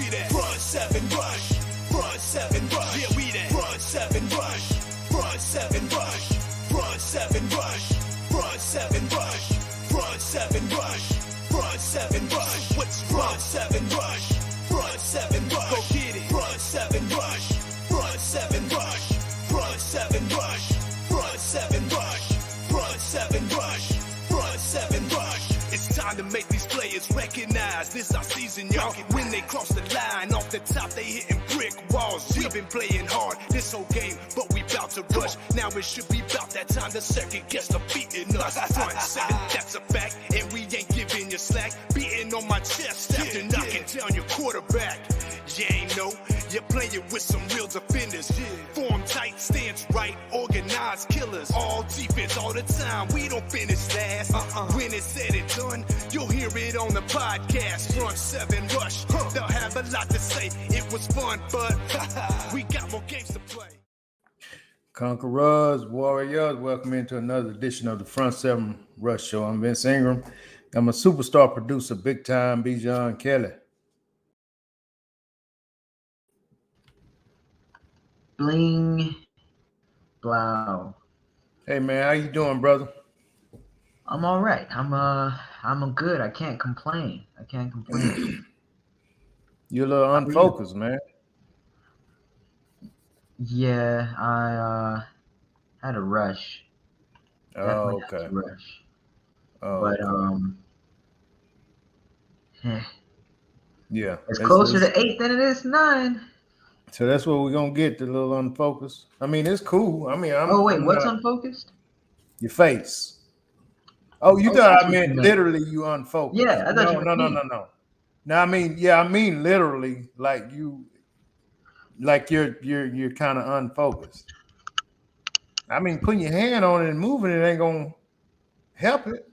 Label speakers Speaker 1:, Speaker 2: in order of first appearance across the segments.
Speaker 1: we that. Front 7 rush. Front 7 rush. Yeah, we that. Front 7 rush. Front 7 rush. Front 7 rush. Front 7 rush. Front 7 rush. Front 7 rush. What's front 7 rush? Front 7 rush. Go get it. Front 7 rush. Front 7 rush. Front 7 rush. Front 7 rush. Front 7 rush. Front 7 rush. It's time to make these players recognize this our season, y'all. When they cross the line, off the top they hitting brick walls. We've been playing hard this whole game, but we bout to rush. Now it should be about that time to second guess the beating us. Front 7, that's a fact, and we ain't giving you slack. Beating on my chest after knocking down your quarterback. You ain't know, you're playing with some real defenders. Form tight, stance right, organized killers. All defense all the time, we don't finish last. When it's said and done, you'll hear it on the podcast. Front 7 rush, they'll have a lot to say. It was fun, but we got more games to play.
Speaker 2: Conquerors, Warriors, welcome into another edition of the Front 7 Rush Show. I'm Vince Ingram. I'm a superstar producer, big time Bijan Kelly.
Speaker 3: Bling, blow.
Speaker 2: Hey man, how you doing, brother?
Speaker 3: I'm all right. I'm good. I can't complain.
Speaker 2: You're a little unfocused, man.
Speaker 3: Yeah, I had a rush.
Speaker 2: Oh,
Speaker 3: Definitely
Speaker 2: okay.
Speaker 3: had a rush.
Speaker 2: Oh,
Speaker 3: But
Speaker 2: okay. Yeah,
Speaker 3: it's closer to 8 than it is 9.
Speaker 2: So that's what we're gonna get, the little unfocused. I mean, it's cool. I mean,
Speaker 3: What's unfocused?
Speaker 2: Your face. Oh, you thought I meant literally you unfocused.
Speaker 3: Yeah, I thought you meant
Speaker 2: No. No, I mean literally, like you're kind of unfocused. I mean, putting your hand on it and moving it ain't gonna help it.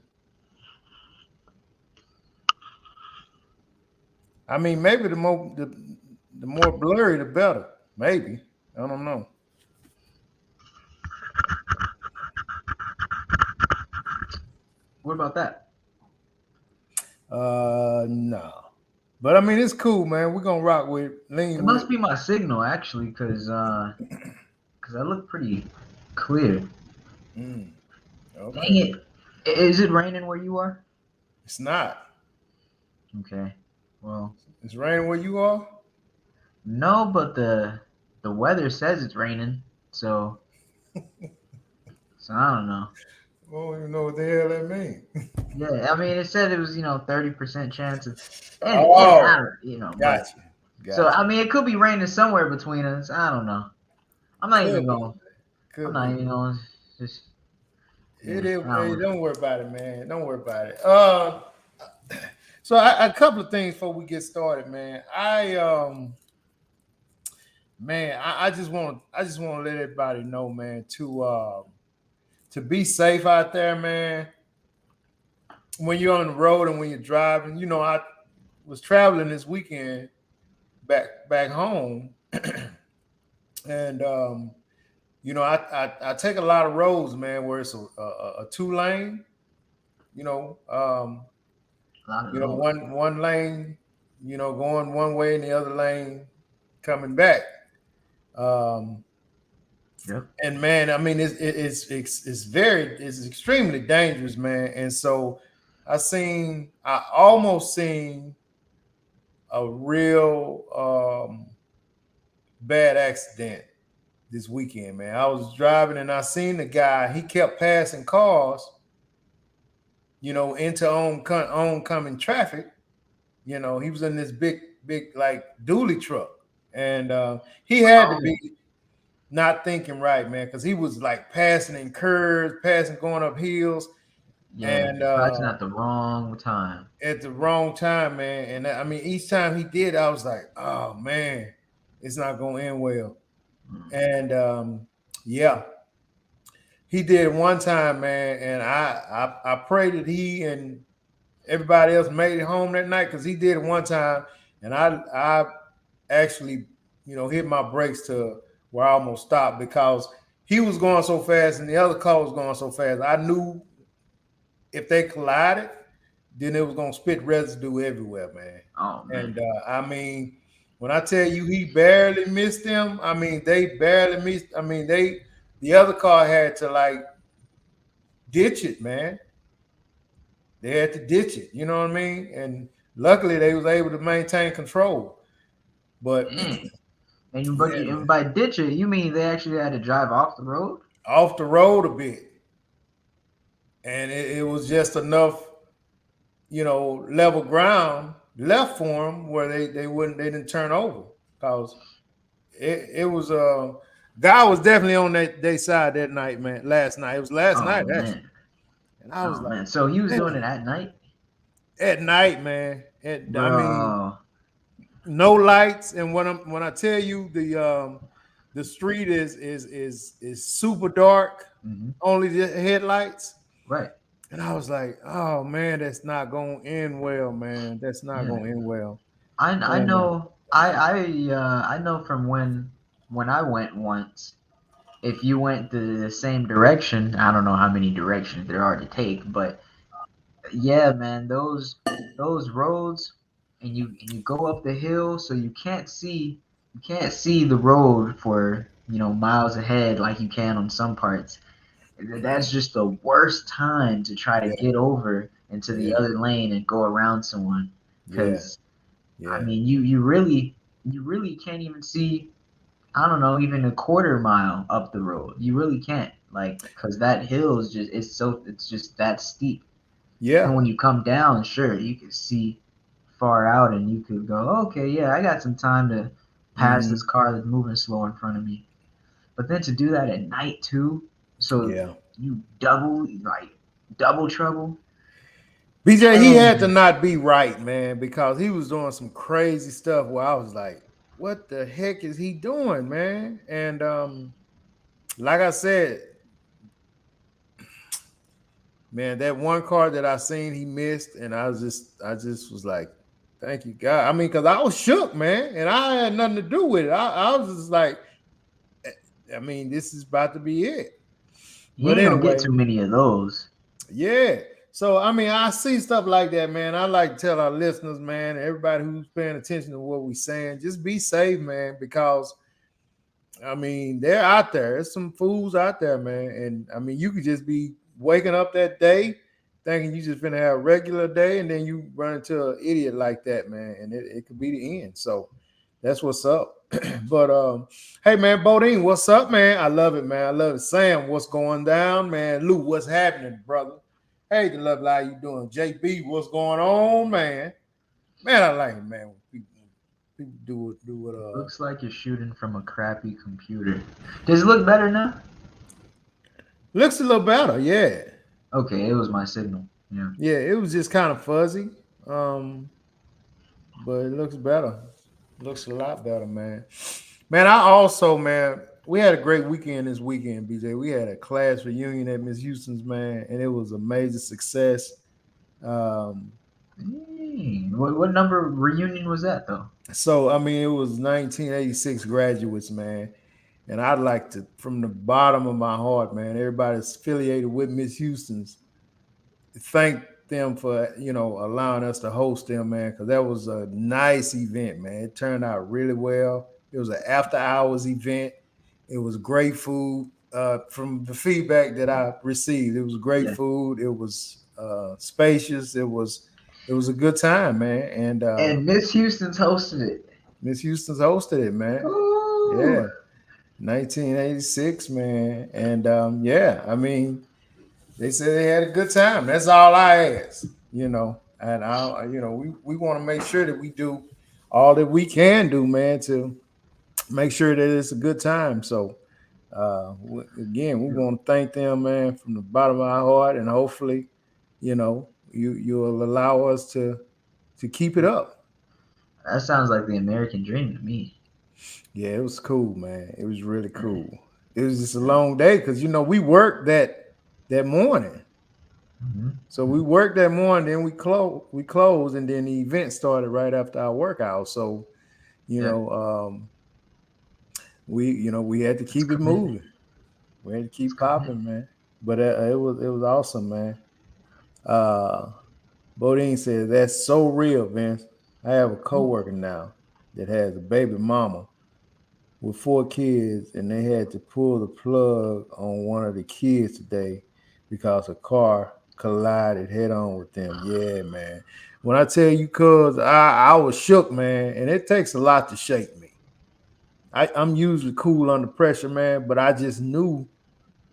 Speaker 2: I mean, maybe the more blurry, the better. Maybe. I don't know.
Speaker 3: What about that?
Speaker 2: No. But I mean, it's cool, man. We're gonna rock with lean.
Speaker 3: It must be my signal, actually, because I look pretty clear.
Speaker 2: Okay.
Speaker 3: Dang it! Is it raining where you are?
Speaker 2: It's not.
Speaker 3: Okay. Well,
Speaker 2: it's raining where you are?
Speaker 3: No, but the weather says it's raining, so I don't know.
Speaker 2: I don't even know what the hell that means.
Speaker 3: Yeah, I mean, it said it was 30% chance of,
Speaker 2: Gotcha.
Speaker 3: So I mean, it could be raining somewhere between us. I don't know. I'm not even going. Just.
Speaker 2: It is. Hey, don't worry about it, man. Don't worry about it. So a couple of things before we get started, man. I just want to let everybody know, man, to be safe out there, man. When you're on the road and when you're driving, I was traveling this weekend back home, and I take a lot of roads, man, where it's a 2-lane, one lane, going one way and the other lane coming back.
Speaker 3: Yep.
Speaker 2: And man, I mean, it's extremely dangerous, man. And so I almost seen a real bad accident this weekend, man. I was driving and I seen the guy. He kept passing cars, into oncoming traffic. He was in this big like dually truck, and he had to be not thinking right, man, because he was like passing in curves, going up hills.
Speaker 3: Yeah,
Speaker 2: and
Speaker 3: passing at the wrong time.
Speaker 2: At the wrong time, man. And I mean, each time he did, I was like, oh man, it's not gonna end well. And he did it one time, man, and I pray that he and everybody else made it home that night, because he did it one time, and I actually hit my brakes to where I almost stopped, because he was going so fast and the other car was going so fast. I knew if they collided, then it was gonna spit residue everywhere, man.
Speaker 3: Oh man.
Speaker 2: And I mean, When I tell you he barely missed them, I mean they barely missed. I mean the other car had to like ditch it, man. They had to ditch it. You know what I mean? And luckily they was able to maintain control. But
Speaker 3: Dang. And but
Speaker 2: yeah,
Speaker 3: you,
Speaker 2: man,
Speaker 3: and by ditch it, you mean they actually had to drive off the road?
Speaker 2: off the road a bit, and it was just enough, level ground left for them where they didn't turn over because it was guy was definitely on their side that night, man. Last night it was last
Speaker 3: Oh
Speaker 2: night actually,
Speaker 3: man.
Speaker 2: and I was
Speaker 3: Oh
Speaker 2: like,
Speaker 3: man. So he was
Speaker 2: man,
Speaker 3: doing it at night,
Speaker 2: at night, man. I mean,
Speaker 3: bro.
Speaker 2: no lights, and when I tell you the street is super dark,
Speaker 3: Hmm.
Speaker 2: only the headlights.
Speaker 3: Right.
Speaker 2: And I was like, oh man, that's not gonna end well, man. That's not
Speaker 3: Yeah.
Speaker 2: gonna end well.
Speaker 3: I
Speaker 2: And
Speaker 3: know. I know from when I went once. If you went the same direction, I don't know how many directions there are to take, but yeah, man, those roads, and you go up the hill, so you can't see the road for miles ahead like you can on some parts. That's just the worst time to try to
Speaker 2: yeah,
Speaker 3: get over into the
Speaker 2: yeah,
Speaker 3: other lane and go around someone,
Speaker 2: yeah,
Speaker 3: because I
Speaker 2: yeah,
Speaker 3: mean you really can't even see, I don't know, even a quarter mile up the road. You really can't, like, because that hill is it's just that steep.
Speaker 2: yeah.
Speaker 3: And when you come down, sure, you can see far out and you could go, okay, yeah, I got some time to pass this
Speaker 2: Hmm.
Speaker 3: car that's moving slow in front of me. But then to do that at night too, so
Speaker 2: Yeah.
Speaker 3: you double trouble.
Speaker 2: BJ, he
Speaker 3: Oh,
Speaker 2: had to not be right, man, because he was doing some crazy stuff where I was like, what the heck is he doing, man? And like I said, man, that one car that I seen he missed, and I just was like, thank you, God. I mean, because I was shook, man, and I had nothing to do with it. I was just like, I mean, this is about to be it.
Speaker 3: he
Speaker 2: But
Speaker 3: ain't gonna get
Speaker 2: anyway,
Speaker 3: too many of those.
Speaker 2: yeah. So I mean, I see stuff like that, man. I like to tell our listeners, man, everybody who's paying attention to what we're saying, just be safe, man, because I mean, they're out there. There's some fools out there, man. And I mean, you could just be waking up that day thinking you just gonna have a regular day, and then you run into an idiot like that, man, and it could be the end. So that's what's up. But hey man, Bodine, what's up, man? I love it, man. I love it. Sam, what's going down, man? Lou, what's happening, brother? Hey, the love how you doing? JB, what's going on, man? Man, I like it, man. When people do it.
Speaker 3: Looks like you're shooting from a crappy computer. Does it look better now?
Speaker 2: Looks a little better, yeah.
Speaker 3: Okay, it was my signal. Yeah.
Speaker 2: Yeah, it was just kind of fuzzy. Um, but it looks better. Looks a lot better, man. Man, I also, man, we had a great weekend this weekend, BJ. We had a class reunion at Miss Houston's, man, and it was a major success. Um,
Speaker 3: Dang. What number reunion was that though?
Speaker 2: so I mean, it was 1986 graduates, man. And I'd like to, from the bottom of my heart, man, everybody that's affiliated with Miss Houston's, thank them for allowing us to host them, man, because that was a nice event, man. It turned out really well. It was an after hours event. It was great food. From the feedback that I received, it was great
Speaker 3: Yeah.
Speaker 2: food. It was spacious. It was a good time, man. And
Speaker 3: And Miss Houston's hosted it.
Speaker 2: Miss Houston's hosted it, man.
Speaker 3: Ooh.
Speaker 2: Yeah, 1986, man. And yeah, I mean, they said they had a good time. That's all I ask, And we want to make sure that we do all that we can do, man, to make sure that it's a good time. So, again, we want to thank them, man, from the bottom of our heart, and hopefully, you'll allow us to keep it up.
Speaker 3: That sounds like the American dream to me.
Speaker 2: Yeah, it was cool, man. It was really cool. It was just a long day because we worked that morning.
Speaker 3: Hmm.
Speaker 2: So we worked that morning, then we closed, and then the event started right after our workout. So, you
Speaker 3: Yeah,
Speaker 2: know, um, we had to
Speaker 3: it's
Speaker 2: keep it
Speaker 3: commitment.
Speaker 2: moving. We had to
Speaker 3: It's
Speaker 2: keep
Speaker 3: commitment.
Speaker 2: popping, man. But it was awesome, man. Uh Bodine said that's so real, Vince. I have a coworker now. that has a baby mama with 4 kids, and they had to pull the plug on one of the kids today because a car collided head on with them. Yeah, man. When I tell you, cuz I was shook, man, and it takes a lot to shake me. I'm usually cool under pressure, man, but I just knew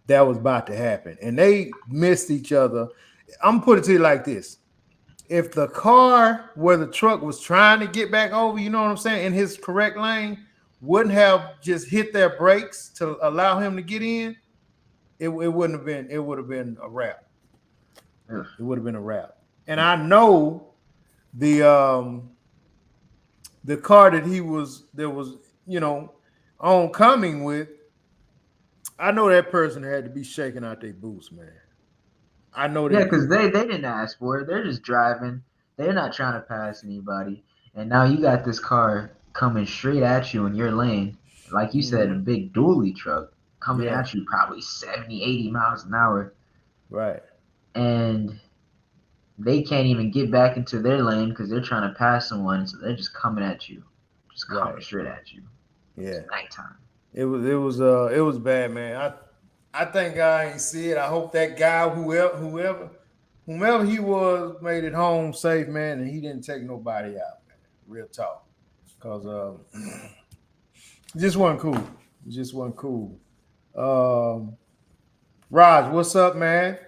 Speaker 2: that was about to happen. And they missed each other. I'm gonna put it to you like this. If the car where the truck was trying to get back over, you know what I'm saying, in his correct lane, wouldn't have just hit their brakes to allow him to get in, it wouldn't have been, it would have been a wrap.
Speaker 3: Ugh.
Speaker 2: It would have been a wrap. And I know the car that he was there was, you know, oncoming with, I know that person had to be shaking out their boots, man. I know they
Speaker 3: Yeah, because
Speaker 2: did.
Speaker 3: they didn't ask for it. They're just driving. They're not trying to pass anybody. And now you got this car coming straight at you in your lane. Like you said, a
Speaker 2: Mm-hmm.
Speaker 3: big dually truck coming
Speaker 2: Yeah,
Speaker 3: at you probably 70, 80 miles an hour.
Speaker 2: right,
Speaker 3: And they can't even get back into their lane because they're trying to pass someone. So they're just coming at you. Just coming
Speaker 2: right.
Speaker 3: straight at you. It's
Speaker 2: Yeah.
Speaker 3: nighttime.
Speaker 2: It was bad, man. I thank God I ain't see it. I hope that guy, whomever he was, made it home safe, man, and he didn't take nobody out, man. Real talk. Cause it just wasn't cool. It just wasn't cool. Um, Raj, what's up, man?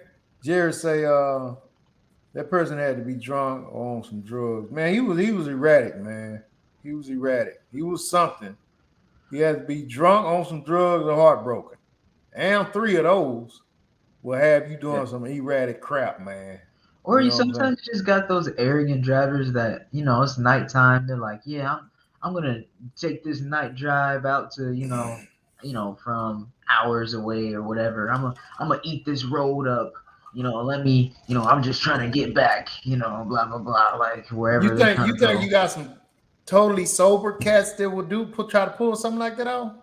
Speaker 2: Jerry say that person had to be drunk or on some drugs. Man, he was erratic, man. He was erratic. He was something. He had to be drunk on some drugs or heartbroken. And 3 of those will have you
Speaker 3: Yeah.
Speaker 2: doing some erratic crap, man.
Speaker 3: Or
Speaker 2: You
Speaker 3: you
Speaker 2: know what I'm saying?
Speaker 3: sometimes just got those arrogant drivers that, it's nighttime. They're like, yeah, I'm gonna take this night drive out to, from hours away or whatever. I'm gonna eat this road up. Let me, I'm just trying to get back. Blah blah blah. Like
Speaker 2: You
Speaker 3: wherever they're
Speaker 2: think
Speaker 3: trying
Speaker 2: you
Speaker 3: to
Speaker 2: think you
Speaker 3: go.
Speaker 2: got some totally sober cats that will try to pull something like that off?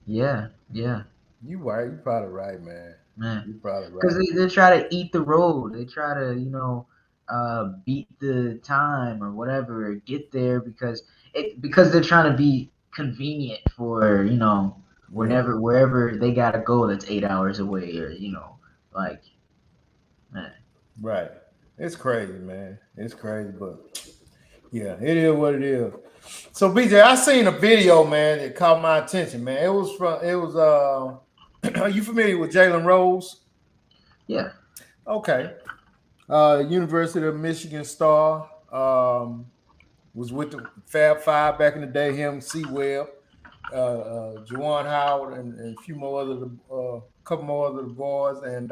Speaker 3: Yeah, yeah,
Speaker 2: You right. You probably right, man.
Speaker 3: man.
Speaker 2: You probably
Speaker 3: Because
Speaker 2: right.
Speaker 3: they try to eat the road. They try to, beat the time or whatever, or get there because they're trying to be convenient for,
Speaker 2: Yeah.
Speaker 3: wherever they gotta go that's 8 hours away or, like, man.
Speaker 2: Right. It's crazy, man. It's crazy, but yeah, it is what it is. So BJ, I seen a video, man, that caught my attention, man. Are you familiar with Jalen Rose?
Speaker 3: Yeah.
Speaker 2: Okay. University of Michigan star. Was with the Fab Five back in the day, him, C Webb, Juwan Howard, and a few more other couple more other boys, and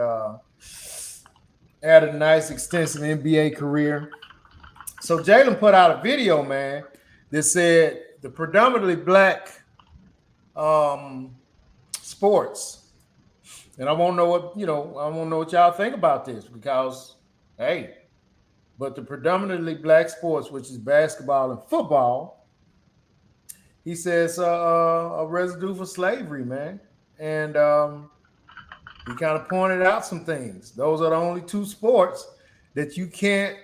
Speaker 2: had a nice extensive NBA career. So Jalen put out a video, man, that said the predominantly black um, sports, and I want to know I want to know what y'all think about this because, hey, but the predominantly black sports, which is basketball and football, he says a residue for slavery, man, and he kind of pointed out some things. Those are the only two sports that you can't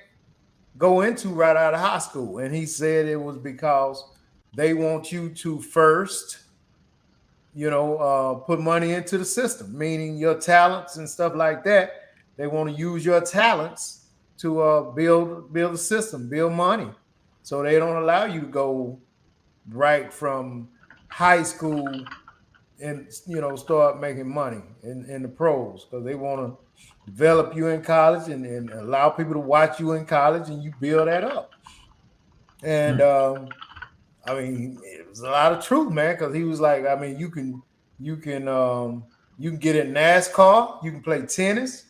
Speaker 2: go into right out of high school. And he said it was because they want you to first, put money into the system, meaning your talents and stuff like that. They want to use your talents to build a system, build money. So they don't allow you to go right from high school and start making money in the pros because they want to develop you in college and allow people to watch you in college and you build that up. And I mean, it was a lot of truth, man, because he was like, I mean, you can get in NASCAR, you can play tennis,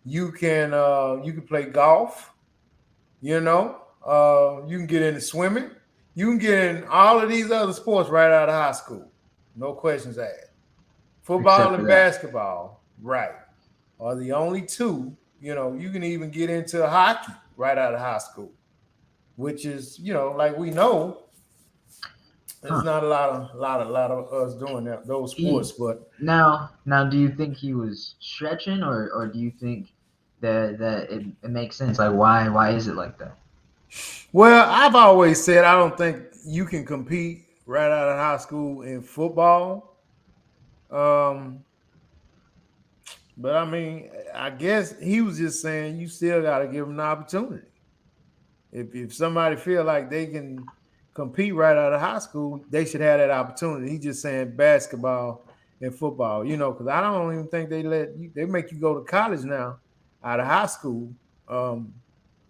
Speaker 2: you can play golf, you can get into swimming, you can get in all of these other sports right out of high school, no questions asked.
Speaker 3: Except
Speaker 2: Football
Speaker 3: for
Speaker 2: and
Speaker 3: that.
Speaker 2: basketball, right, are the only two. You can even get into hockey right out of high school, which is, like we know, there's
Speaker 3: Huh.
Speaker 2: not a lot of us doing those
Speaker 3: He
Speaker 2: sports. But
Speaker 3: now do you think he was stretching or do you think that it makes sense? Like why is it like that?
Speaker 2: well, I've always said I don't think you can compete right out of high school in football. Um, but I mean, I guess he was just saying you still got to give them the opportunity. If somebody feel like they can compete right out of high school, they should have that opportunity. He's just saying basketball and football, because I don't even think they make you go to college now out of high school. Um,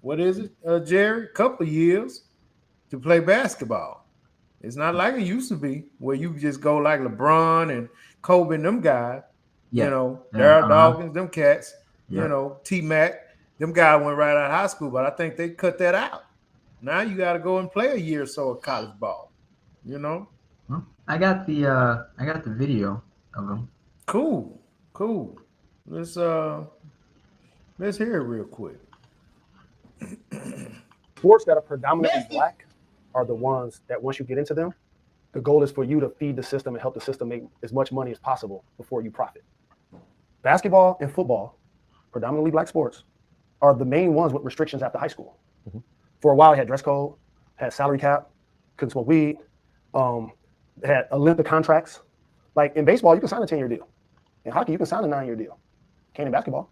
Speaker 2: what is it, Jerry? A couple of years to play basketball. It's not like it used to be where you just go like LeBron and Kobe and them guys,
Speaker 3: Yeah. Yeah.
Speaker 2: Daryl Dawkins, them cats,
Speaker 3: Yeah.
Speaker 2: T Mac, them guys went right out of high school, but I think they cut that out. Now you got to go and play a year or so of college ball.
Speaker 3: Well, I got the video of him.
Speaker 2: Cool. Let's hear it real quick.
Speaker 4: Sports that are predominantly black are the ones that once you get into them, the goal is for you to feed the system and help the system make as much money as possible before you profit. Basketball and football, predominantly black sports, are the main ones with restrictions after high school. Mm-hmm. For a while, it had dress code, had salary cap, couldn't smoke weed, had Olympic contracts. Like in baseball, you can sign a 10-year deal. In hockey, you can sign a 9-year deal. Can't in basketball.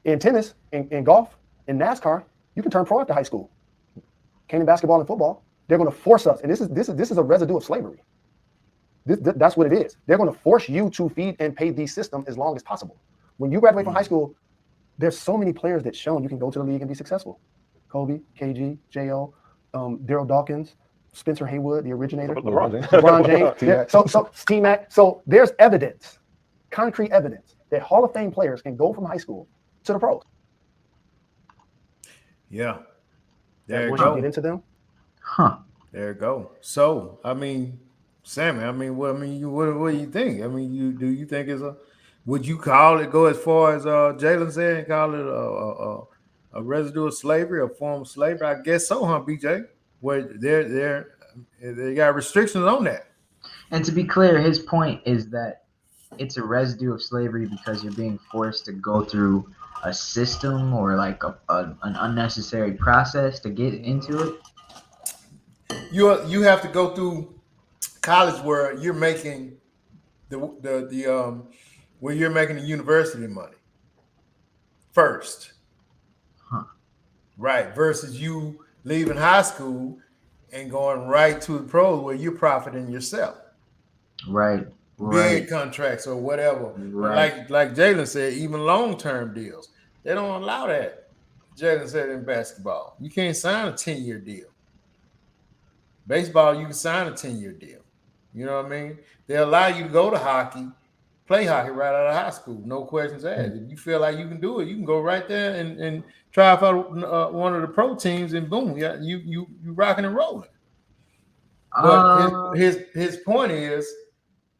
Speaker 4: In tennis, in golf, in NASCAR, you can turn pro after high school. Can't in basketball and football. They're going to force us, and this is a residue of slavery. That's what it is. They're going to force you to feed and pay the system as long as possible. When you graduate from high school, there's so many players that shown you can go to the league and be successful. Kobe, KG, J.O., Daryl Dawkins, Spencer Haywood, the originator. LeBron James. Yeah. So T-Mac. So there's evidence, concrete evidence, that Hall of Fame players can go from high school to the pros.
Speaker 2: Yeah. There you
Speaker 4: go. Once you get into them.
Speaker 2: There you go. So, I mean, Sammy, what do you think? I mean, do you think would you call it, go as far as Jalen said, and call it a residue of slavery, a form of slavery? I guess so, huh, BJ? Where they got restrictions on that.
Speaker 3: And to be clear, his point is that it's a residue of slavery because you're being forced to go through a system or like an unnecessary process to get into it.
Speaker 2: You have to go through college where you're making where you're making the university money first, right? Versus you leaving high school and going right to the pros where you're profiting yourself,
Speaker 3: right?
Speaker 2: Big contracts or whatever, right? Like Jalen said, even long-term deals, they don't allow that. Jalen said in basketball, you can't sign a 10-year deal. Baseball, you can sign a 10-year deal. You know what I mean? They allow you to go to hockey, play hockey right out of high school, no questions asked. If you feel like you can do it, you can go right there and try out one of the pro teams, and boom, you rocking and rolling. But his point is,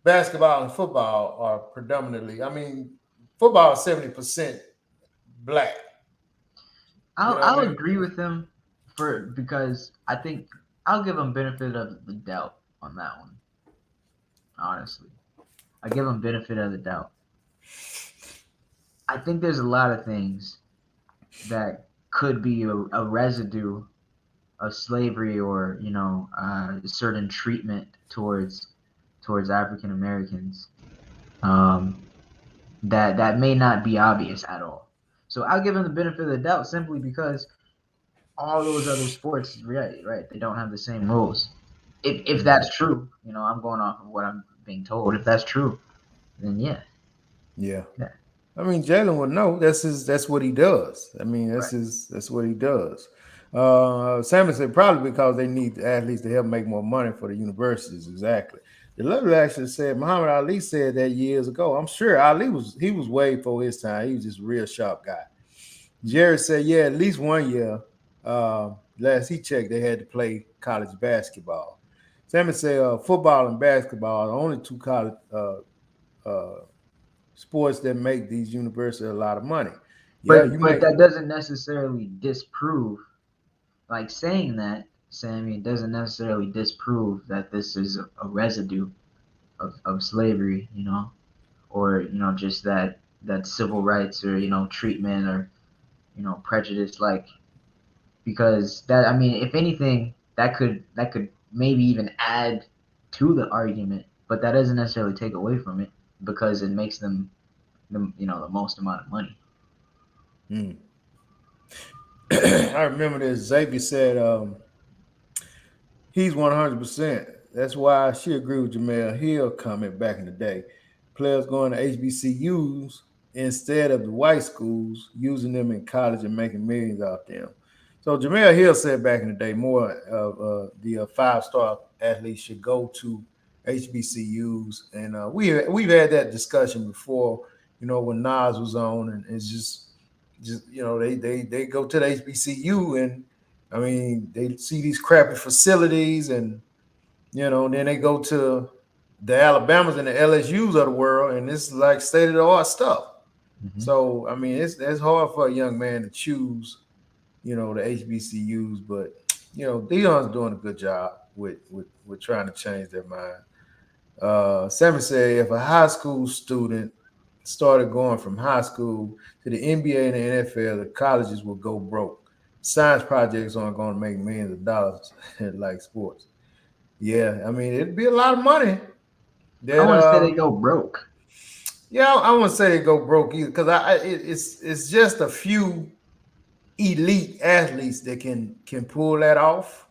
Speaker 2: basketball and football are predominantly. I mean, football is 70% black.
Speaker 3: I'll agree with him because I think I'll give him benefit of the doubt on that one. Honestly, I give him benefit of the doubt. I think there's a lot of things that could be a residue of slavery or certain treatment towards African Americans that may not be obvious at all. So I'll give him the benefit of the doubt simply because all those other sports, right, they don't have the same rules. If that's true, I'm going off of what I'm being told. If that's true, then yeah.
Speaker 2: I mean, Jalen would know. That's what he does. I mean, that's what he does. Sammy said probably because they need athletes to help make more money for the universities. Exactly. The letter actually said Muhammad Ali said that years ago. I'm sure Ali was way before his time. He was just a real sharp guy. Jerry said, yeah, at least 1 year. Last he checked, they had to play college basketball. Sammy said football and basketball are the only two college sports that make these universities a lot of money.
Speaker 3: But that doesn't necessarily disprove, like saying that, Sammy, it doesn't necessarily disprove that this is a residue of slavery, or, just that civil rights or, treatment or, prejudice, like, because that, I mean, if anything, that could maybe even add to the argument, but that doesn't necessarily take away from it because it makes them the most amount of money.
Speaker 2: I remember this. Xavier said he's 100%. That's why she agreed with Jamel Hill comment back in the day. Players going to HBCUs instead of the white schools, using them in college and making millions off them. So Jamel Hill said back in the day, more of the five-star athletes should go to HBCUs, and we've had that discussion before. When Nas was on, and it's just they go to the HBCU, and I mean they see these crappy facilities, and then they go to the Alabamas and the LSU's of the world, and it's like state of the art stuff.
Speaker 3: Mm-hmm.
Speaker 2: So I mean it's hard for a young man to choose the HBCUs, but Dion's doing a good job with trying to change their mind. Sammy said if a high school student started going from high school to the NBA and the NFL, the colleges will go broke. Science projects aren't going to make millions of dollars like sports. Yeah, I mean it'd be a lot of money.
Speaker 3: I want to say they go broke.
Speaker 2: Yeah, I wouldn't say they go broke either, because it's just a few elite athletes that can pull that off.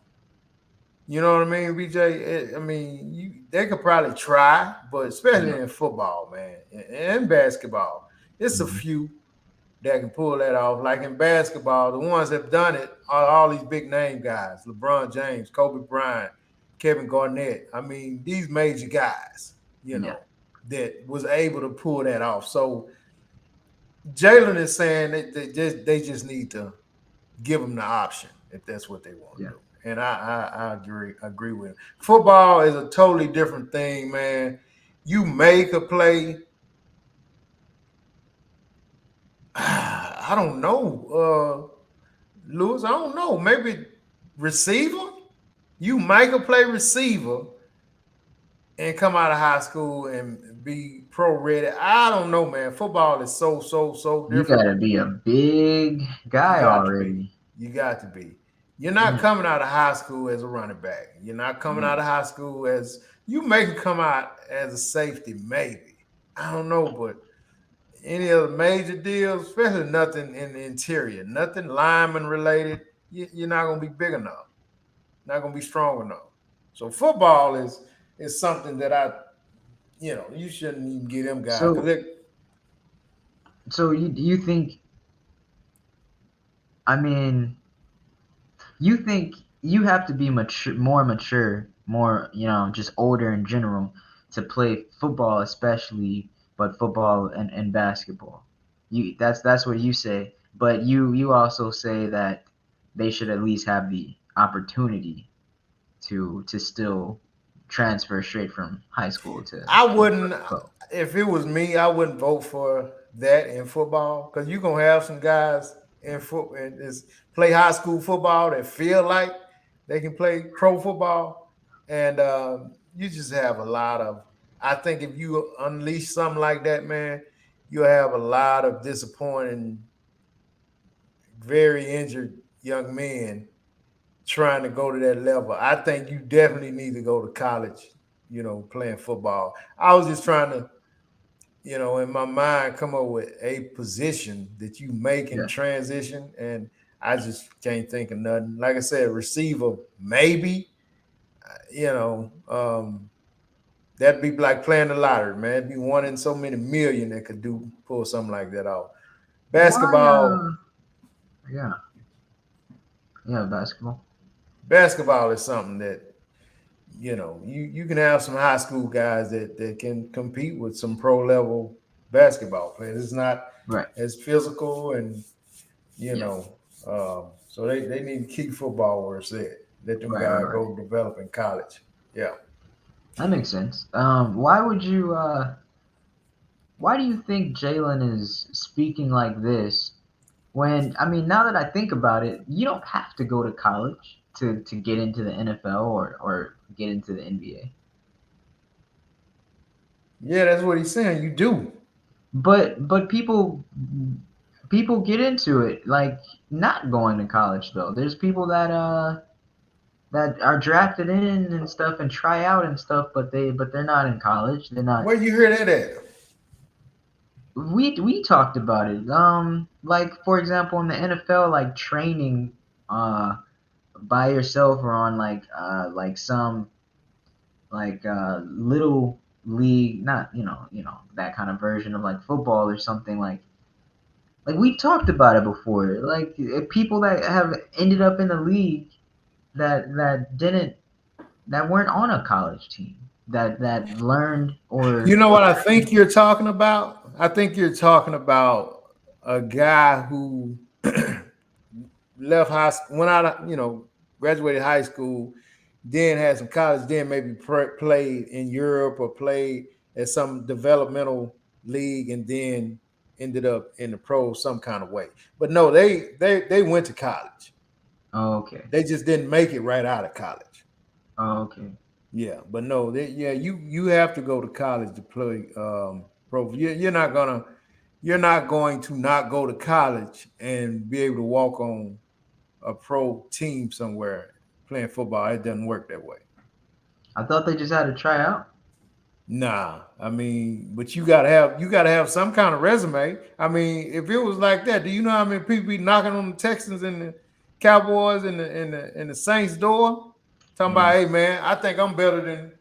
Speaker 2: You know what I mean, BJ? They could probably try, but especially in football, man, and basketball, it's a few that can pull that off. Like in basketball, the ones that have done it are all these big name guys: LeBron James, Kobe Bryant, Kevin Garnett. I mean, these major guys, that was able to pull that off. So Jalen is saying that they just need to give them the option if that's what they want to do. And I agree with him. Football is a totally different thing, man. You make a play. I don't know, Lewis. I don't know. Maybe receiver. You make a play receiver and come out of high school and be pro ready. I don't know, man. Football is so different.
Speaker 3: You gotta be a big guy already.
Speaker 2: You got to be. You're not coming out of high school as a running back. You're not coming out of high school as you may come out as a safety, maybe. I don't know, but any other major deals, especially nothing in the interior, nothing lineman related, you're not going to be big enough, not going to be strong enough. So football is something that you shouldn't even get them guys.
Speaker 3: So you think? I mean, you think you have to be more mature, just older in general to play football, especially, but football and basketball. That's what you say, but you also say that they should at least have the opportunity to still transfer straight from high school to.
Speaker 2: I wouldn't, if it was me, I wouldn't vote for that in football, because you're gonna have some guys in football and play high school football that feel like they can play pro football, and you just have a lot of. I think if you unleash something like that, man, you'll have a lot of disappointing, very injured young men trying to go to that level. I think you definitely need to go to college, playing football. I was just trying to, in my mind, come up with a position that you make in transition, and I just can't think of nothing. Like I said, receiver, maybe, that'd be like playing the lottery, man. It'd be one in so many million that could pull something like that off. Basketball.
Speaker 3: Basketball.
Speaker 2: Basketball is something that you can have some high school guys that can compete with some pro level basketball players. It's not as physical, and so they need to keep football where it's at. Let them guys go develop in college. Yeah,
Speaker 3: that makes sense. Why do you think Jalen is speaking like this? When, now that I think about it, you don't have to go to college to get into the NFL or get into the NBA.
Speaker 2: Yeah, that's what he's saying. You do.
Speaker 3: But people get into it, like, not going to college, though. There's people that that are drafted in and stuff and try out and stuff, but they're not in college. They're not.
Speaker 2: Where you hear that at?
Speaker 3: We talked about it. Like for example, in the NFL, like training, by yourself or on like some little league, not that kind of version of like football or something like we talked about it before. Like people that have ended up in the league that weren't on a college team that learned or
Speaker 2: You know what I think you're talking about? I think you're talking about a guy who left high, went out, graduated high school, then had some college, then maybe played in Europe or played at some developmental league, and then ended up in the pros some kind of way. But no, they went to college.
Speaker 3: oh, okay.
Speaker 2: They just didn't make it right out of college.
Speaker 3: Oh, okay.
Speaker 2: Yeah, but no, you have to go to college to play pro. You're not going to not go to college and be able to walk on a pro team somewhere playing football. It doesn't work that way.
Speaker 3: I thought they just had to try out.
Speaker 2: Nah, I mean, but you gotta have some kind of resume. I mean, if it was like that, do you know how many people be knocking on the Texans and the Cowboys and the Saints door, talking
Speaker 3: Yeah.
Speaker 2: about, hey man, I think I'm better than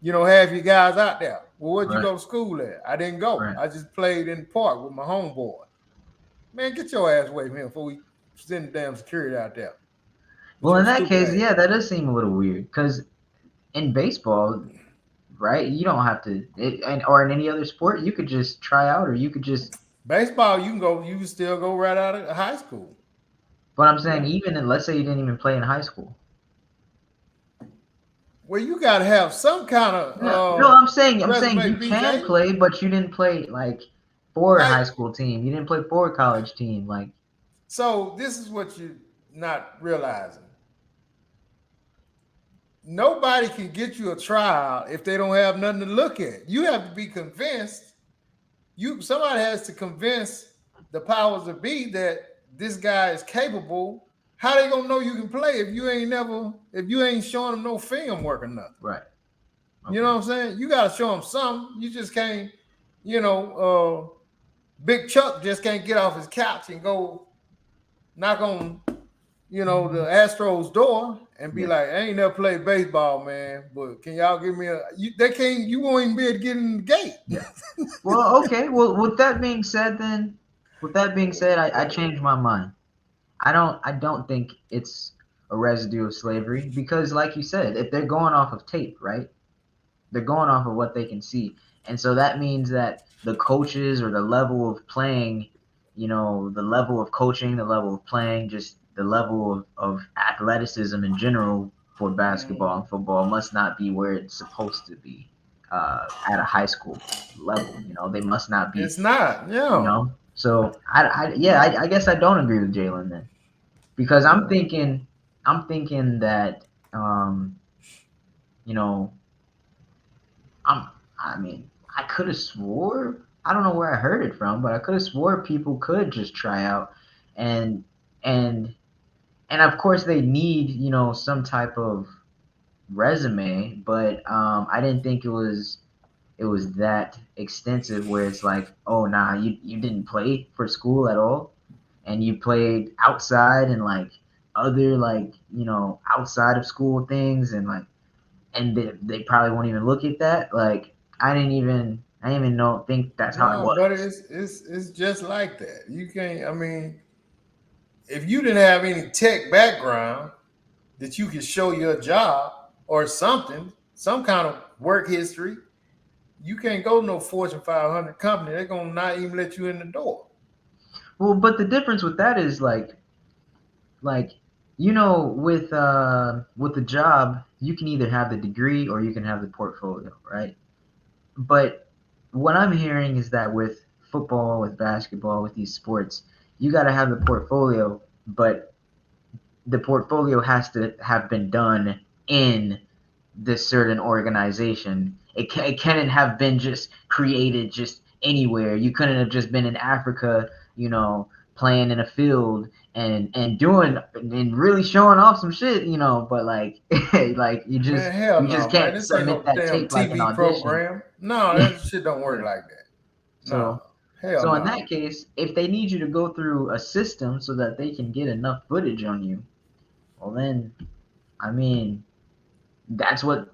Speaker 2: half you guys out there. Well, where'd you
Speaker 3: Right.
Speaker 2: go to school at? I didn't go.
Speaker 3: Right.
Speaker 2: I just played in the park with my homeboy. Man, get your ass away from him before we send the damn security out there. But
Speaker 3: Well,
Speaker 2: your
Speaker 3: in that
Speaker 2: stupid
Speaker 3: case,
Speaker 2: ass.
Speaker 3: yeah, that does seem a little weird because in baseball, right, you don't have to, or in any other sport, you could just try out, or you could just.
Speaker 2: Baseball, you can still go right out of high school.
Speaker 3: But I'm saying,
Speaker 2: Yeah.
Speaker 3: even let's say you didn't even play in high school.
Speaker 2: Well, you gotta have some kind of
Speaker 3: No, I'm saying
Speaker 2: resume,
Speaker 3: you can
Speaker 2: BJ.
Speaker 3: play, but you didn't play like for a high
Speaker 2: Like,
Speaker 3: school team. You didn't play for a college team. Like,
Speaker 2: so this is what you're not realizing. Nobody can get you a trial if they don't have nothing to look at. You have to be convinced. Somebody has to convince the powers that be that this guy is capable. How they gonna know you can play if you ain't showing them no film work or nothing?
Speaker 3: right?
Speaker 2: You know what I'm saying? You gotta show them something. You just can't, you know, Big Chuck just can't get off his couch and go knock on, the Astros door and be
Speaker 3: Yeah.
Speaker 2: like, I ain't never played baseball, man, but can y'all give me you won't even be able to get in the gate.
Speaker 3: Yeah. Well, okay. Well, with that being said, I changed my mind. I don't think it's a residue of slavery because, like you said, if they're going off of tape, right? They're going off of what they can see, and so that means that the coaches or the level of playing, the level of coaching, the level of playing, just the level of athleticism in general for basketball and football must not be where it's supposed to be at a high school level. They must not be.
Speaker 2: It's not, yeah.
Speaker 3: So I guess I don't agree with Jalen then because I'm thinking that you know I mean, I could have swore, I don't know where I heard it from, but I could have swore people could just try out and and and of course they need, some type of resume, but I didn't think it was that extensive where it's like, oh nah, you didn't play for school at all and you played outside and like other like, outside of school things and they probably won't even look at that. Like I didn't even think that's how it
Speaker 2: No, but
Speaker 3: was.
Speaker 2: it's just like that. You can't. I mean, if you didn't have any tech background that you could show your job or something, some kind of work history, you can't go to no Fortune 500 company. They're gonna not even let you in the door.
Speaker 3: Well, but the difference with that is like with the job, you can either have the degree or you can have the portfolio, right? But what I'm hearing is that with football, with basketball, with these sports, you got to have the portfolio, but the portfolio has to have been done in this certain organization. It couldn't have been just created just anywhere. You couldn't have just been in Africa, playing in a field and doing and really showing off some shit, you know, but like like you
Speaker 2: Man, hell no,
Speaker 3: just
Speaker 2: man.
Speaker 3: can't
Speaker 2: This ain't
Speaker 3: submit
Speaker 2: no
Speaker 3: that
Speaker 2: damn
Speaker 3: tape like an
Speaker 2: TV
Speaker 3: audition.
Speaker 2: program. No, that shit don't work
Speaker 3: Yeah.
Speaker 2: like that. No,
Speaker 3: So
Speaker 2: hell
Speaker 3: so in
Speaker 2: no.
Speaker 3: that case, if they need you to go through a system so that they can get enough footage on you, well then, I mean, that's what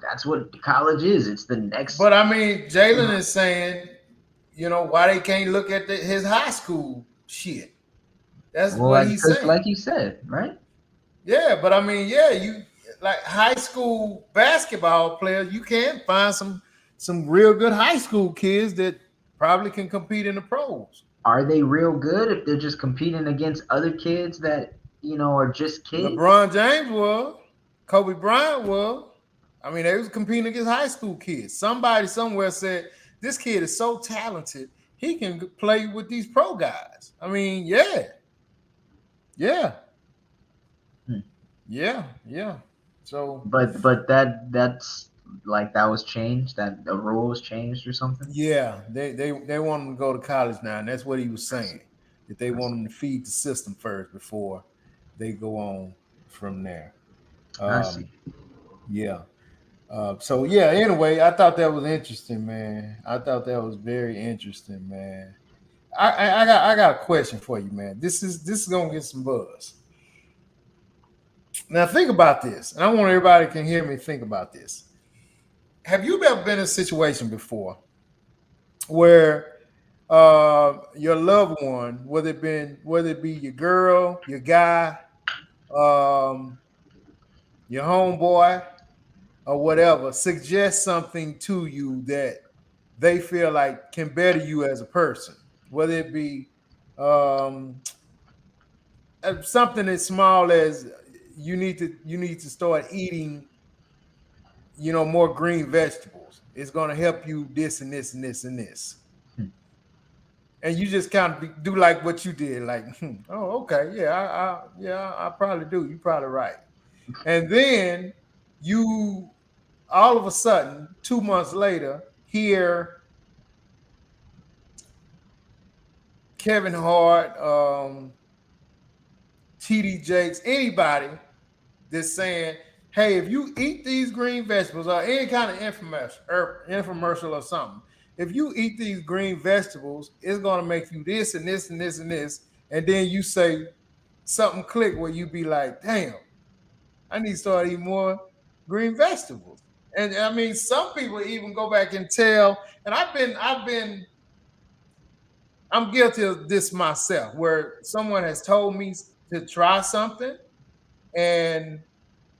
Speaker 3: college is. It's the next.
Speaker 2: But I mean, Jalen is saying, why they can't look at his high school shit. That's
Speaker 3: Well,
Speaker 2: what he's
Speaker 3: because
Speaker 2: saying.
Speaker 3: like you said, right?
Speaker 2: Yeah, but I mean, yeah, you like high school basketball players, you can find some real good high school kids that probably can compete in the pros.
Speaker 3: Are they real good if they're just competing against other kids that are just kids?
Speaker 2: LeBron James was, Kobe Bryant was. I mean, they was competing against high school kids. Somebody somewhere said this kid is so talented, he can play with these pro guys. I mean, yeah, yeah,
Speaker 3: Hmm.
Speaker 2: yeah. So
Speaker 3: But that's like that was changed. That the rule was changed or something.
Speaker 2: yeah, they want him to go to college now, and that's what he was
Speaker 3: I see.
Speaker 2: saying. That they
Speaker 3: I
Speaker 2: want
Speaker 3: see.
Speaker 2: him to feed the system first before they go on from there.
Speaker 3: I
Speaker 2: Um,
Speaker 3: see.
Speaker 2: yeah. So yeah. Anyway, I thought that was interesting, man. I thought that was very interesting, man. I got a question for you, man. This is gonna get some buzz. Now think about this, and I want everybody can hear me think about this. Have you ever been in a situation before where your loved one, whether it be your girl, your guy, um, your homeboy, or whatever, suggest something to you that they feel like can better you as a person, whether it be um, something as small as you need to start eating, more green vegetables. It's going to help you this and this and this and this.
Speaker 3: Hmm.
Speaker 2: And you just kind of do like what you did, like, oh, okay, yeah, I probably do. You're probably right. And then you all of a sudden, 2 months later, hear Kevin Hart, TD Jakes, anybody that's saying, hey, if you eat these green vegetables or any kind of infomercial or something, if you eat these green vegetables, it's going to make you this and this and this and this. And then you say something click where you be like, damn, I need to start eating more green vegetables. And I mean, some people even go back and tell, and I'm guilty of this myself, where someone has told me to try something, and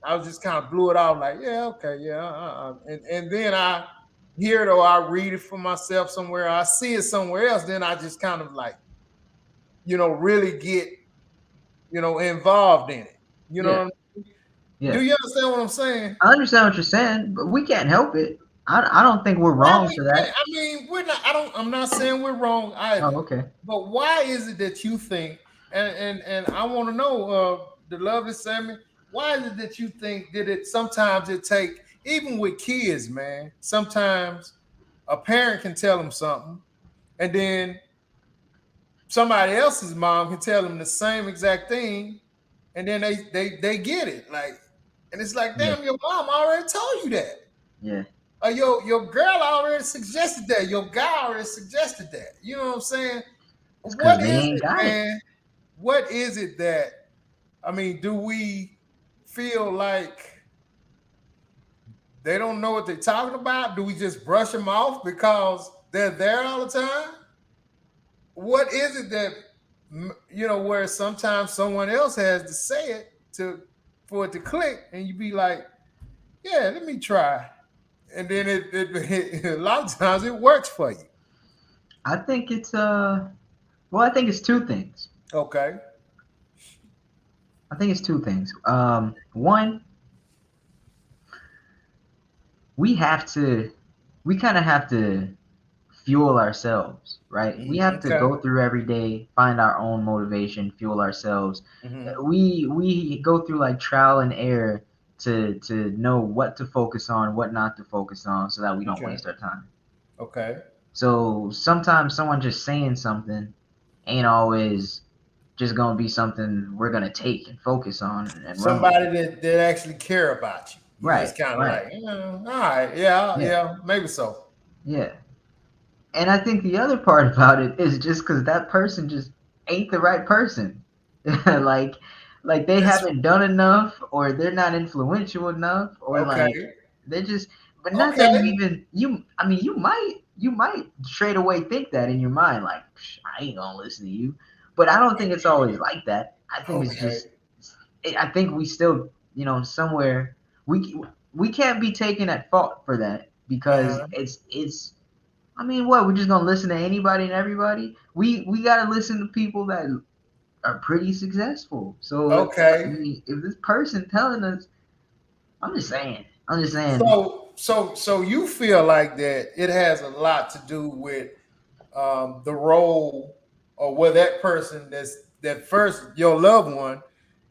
Speaker 2: I was just kind of blew it off, like, yeah, okay, yeah, and then I hear it or I read it for myself somewhere, I see it somewhere else, then I just kind of like, really get, involved in it. You
Speaker 3: Yeah.
Speaker 2: know, do
Speaker 3: Yeah.
Speaker 2: you understand what I'm saying?
Speaker 3: I understand what you're saying, but we can't help it. I don't think we're
Speaker 2: Why
Speaker 3: wrong
Speaker 2: we
Speaker 3: for
Speaker 2: can't?
Speaker 3: that.
Speaker 2: I mean, we're not. I'm not saying we're wrong
Speaker 3: Oh,
Speaker 2: either.
Speaker 3: okay.
Speaker 2: But why is it that you think? And I want to know, the lovely Sammy. Why is it that you think that it sometimes it take even with kids, man? Sometimes a parent can tell them something, and then somebody else's mom can tell them the same exact thing, and then they get it like, and it's like,
Speaker 3: Yeah.
Speaker 2: damn, your mom already told you that.
Speaker 3: Yeah.
Speaker 2: Your girl already suggested that. Your guy already suggested that. You know what I'm saying?
Speaker 3: It's because
Speaker 2: What
Speaker 3: they
Speaker 2: is
Speaker 3: ain't
Speaker 2: it,
Speaker 3: got it.
Speaker 2: man? What is it that I mean? Do we feel like they don't know what they're talking about? Do we just brush them off because they're there all the time? What is it that where sometimes someone else has to say it to for it to click, and you be like, yeah, let me try, and then a lot of times it works for you.
Speaker 3: I think it's well, I think it's two things.
Speaker 2: Okay.
Speaker 3: I think it's two things. One, we have to, we kind of have to fuel ourselves, right? We have to
Speaker 2: Okay.
Speaker 3: go through every day, find our own motivation, fuel ourselves.
Speaker 2: Hmm.
Speaker 3: We go through like trial and error to know what to focus on, what not to focus on, so that we don't
Speaker 2: Okay.
Speaker 3: waste our time.
Speaker 2: Okay.
Speaker 3: So sometimes someone just saying something ain't always just gonna be something we're gonna take and focus on and run with.
Speaker 2: Somebody that actually care about you. You
Speaker 3: Right,
Speaker 2: just kind of
Speaker 3: right.
Speaker 2: like, all right, yeah,
Speaker 3: Yeah,
Speaker 2: yeah, maybe so.
Speaker 3: yeah. And I think the other part about it is just because that person just ain't the right person. like, like they
Speaker 2: That's
Speaker 3: haven't done enough, or they're not influential enough, or
Speaker 2: okay.
Speaker 3: like they're just. But not that you
Speaker 2: Okay.
Speaker 3: even you. I mean, you might straight away think that in your mind, like I ain't gonna listen to you. But I don't think it's always like that. I think it's
Speaker 2: Okay.
Speaker 3: just. I think we still, somewhere we can't be taken at fault for that because
Speaker 2: Uh-huh.
Speaker 3: it's I mean, what we're just gonna listen to anybody and everybody? We gotta listen to people that are pretty successful. So if I
Speaker 2: Okay.
Speaker 3: mean, if this person telling us, I'm just saying,
Speaker 2: So you feel like that it has a lot to do with the role or where that person that first your loved one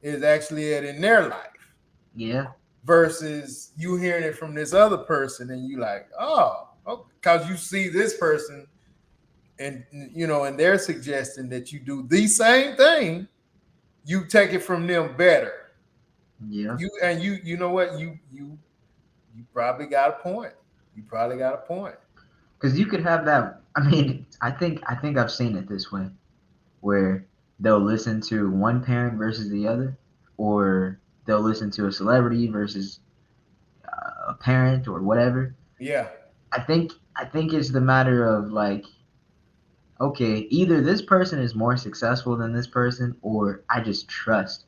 Speaker 2: is actually at in their life
Speaker 3: yeah,
Speaker 2: versus you hearing it from this other person and you like, oh, because you see this person and and they're suggesting that you do the same thing, you take it from them better.
Speaker 3: yeah,
Speaker 2: You know what you probably got a point. You probably got a point.
Speaker 3: because you could have that. I mean, I think I've seen it this way where they'll listen to one parent versus the other, or they'll listen to a celebrity versus a parent or whatever.
Speaker 2: Yeah.
Speaker 3: I think it's the matter of like, okay, either this person is more successful than this person, or I just trust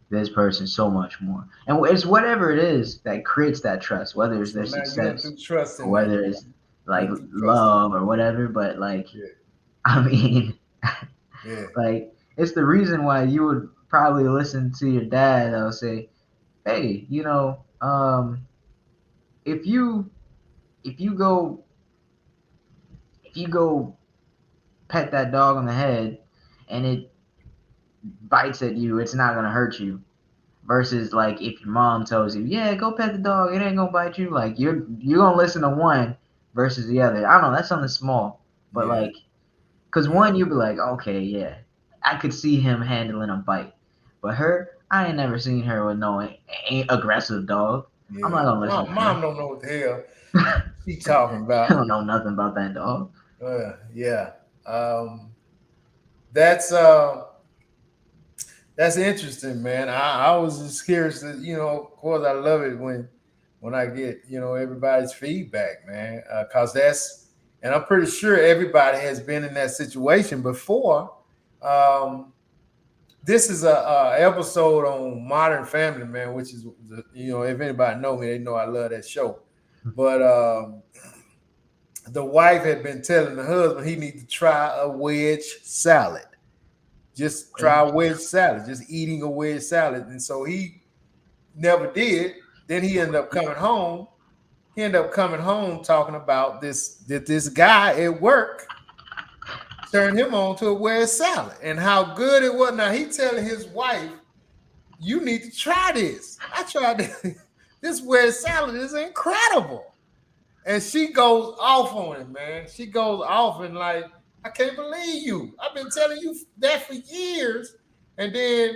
Speaker 3: this person so much more. And it's whatever it is that creates that trust, whether it's
Speaker 2: So
Speaker 3: their
Speaker 2: now you done
Speaker 3: success
Speaker 2: threw trust
Speaker 3: or
Speaker 2: in there.
Speaker 3: whether it's
Speaker 2: You
Speaker 3: like
Speaker 2: done threw trust in
Speaker 3: love or whatever. But like,
Speaker 2: there.
Speaker 3: I mean,
Speaker 2: Yeah.
Speaker 3: like it's the reason why you would probably listen to your dad. That'll say, "Hey, if you if you go if you go pet that dog on the head and it bites at you, it's not gonna hurt you." Versus like if your mom tells you, "Yeah, go pet the dog, it ain't gonna bite you," like you're gonna listen to one versus the other. I don't know, that's something small, but
Speaker 2: Yeah.
Speaker 3: like, cause
Speaker 2: Yeah.
Speaker 3: one you'll be like, okay, yeah, I could see him handling a bite, but her, I ain't never seen her with no aggressive dog. I'm
Speaker 2: Yeah.
Speaker 3: not gonna listen to
Speaker 2: Mom
Speaker 3: her.
Speaker 2: don't know what the hell she talking
Speaker 3: I
Speaker 2: about.
Speaker 3: don't know nothing about that dog.
Speaker 2: Yeah. Um, that's that's interesting, man. I was just curious that, of course I love it when I get, everybody's feedback, man. Cause and I'm pretty sure everybody has been in that situation before. Um, this is a episode on Modern Family, man, which is, if anybody know me, they know I love that show. But the wife had been telling the husband he need to try a wedge salad. Just try a wedge salad, just eating a wedge salad. And so he never did. Then he ended up coming home. He ended up coming home talking about this guy at work turned him on to a wedge salad and how good it was. Now he telling his wife, "You need to try this. I tried this. This wedge salad is incredible." And she goes off on him, man. She goes off and like, "I can't believe you. I've been telling you that for years." And then,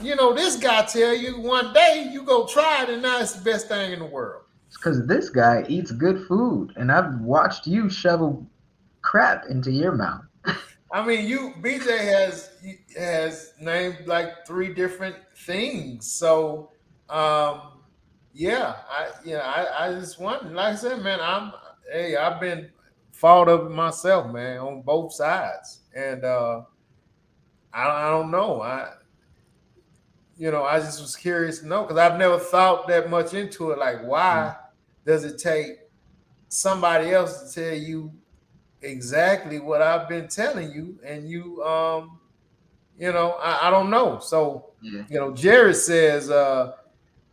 Speaker 2: this guy tell you one day you go try it and now it's the best thing in the world.
Speaker 3: It's because this guy eats good food, and I've watched you shovel crap into your mouth.
Speaker 2: I mean, BJ has named like three different things. So, um, I just wonder. Like I said, man, I've been fault of it myself, man, on both sides, and I don't know. I just was curious to know because I've never thought that much into it. Like,
Speaker 3: Yeah,
Speaker 2: why does it take somebody else to tell you exactly what I've been telling you, and I don't know. So,
Speaker 3: yeah.
Speaker 2: Jared says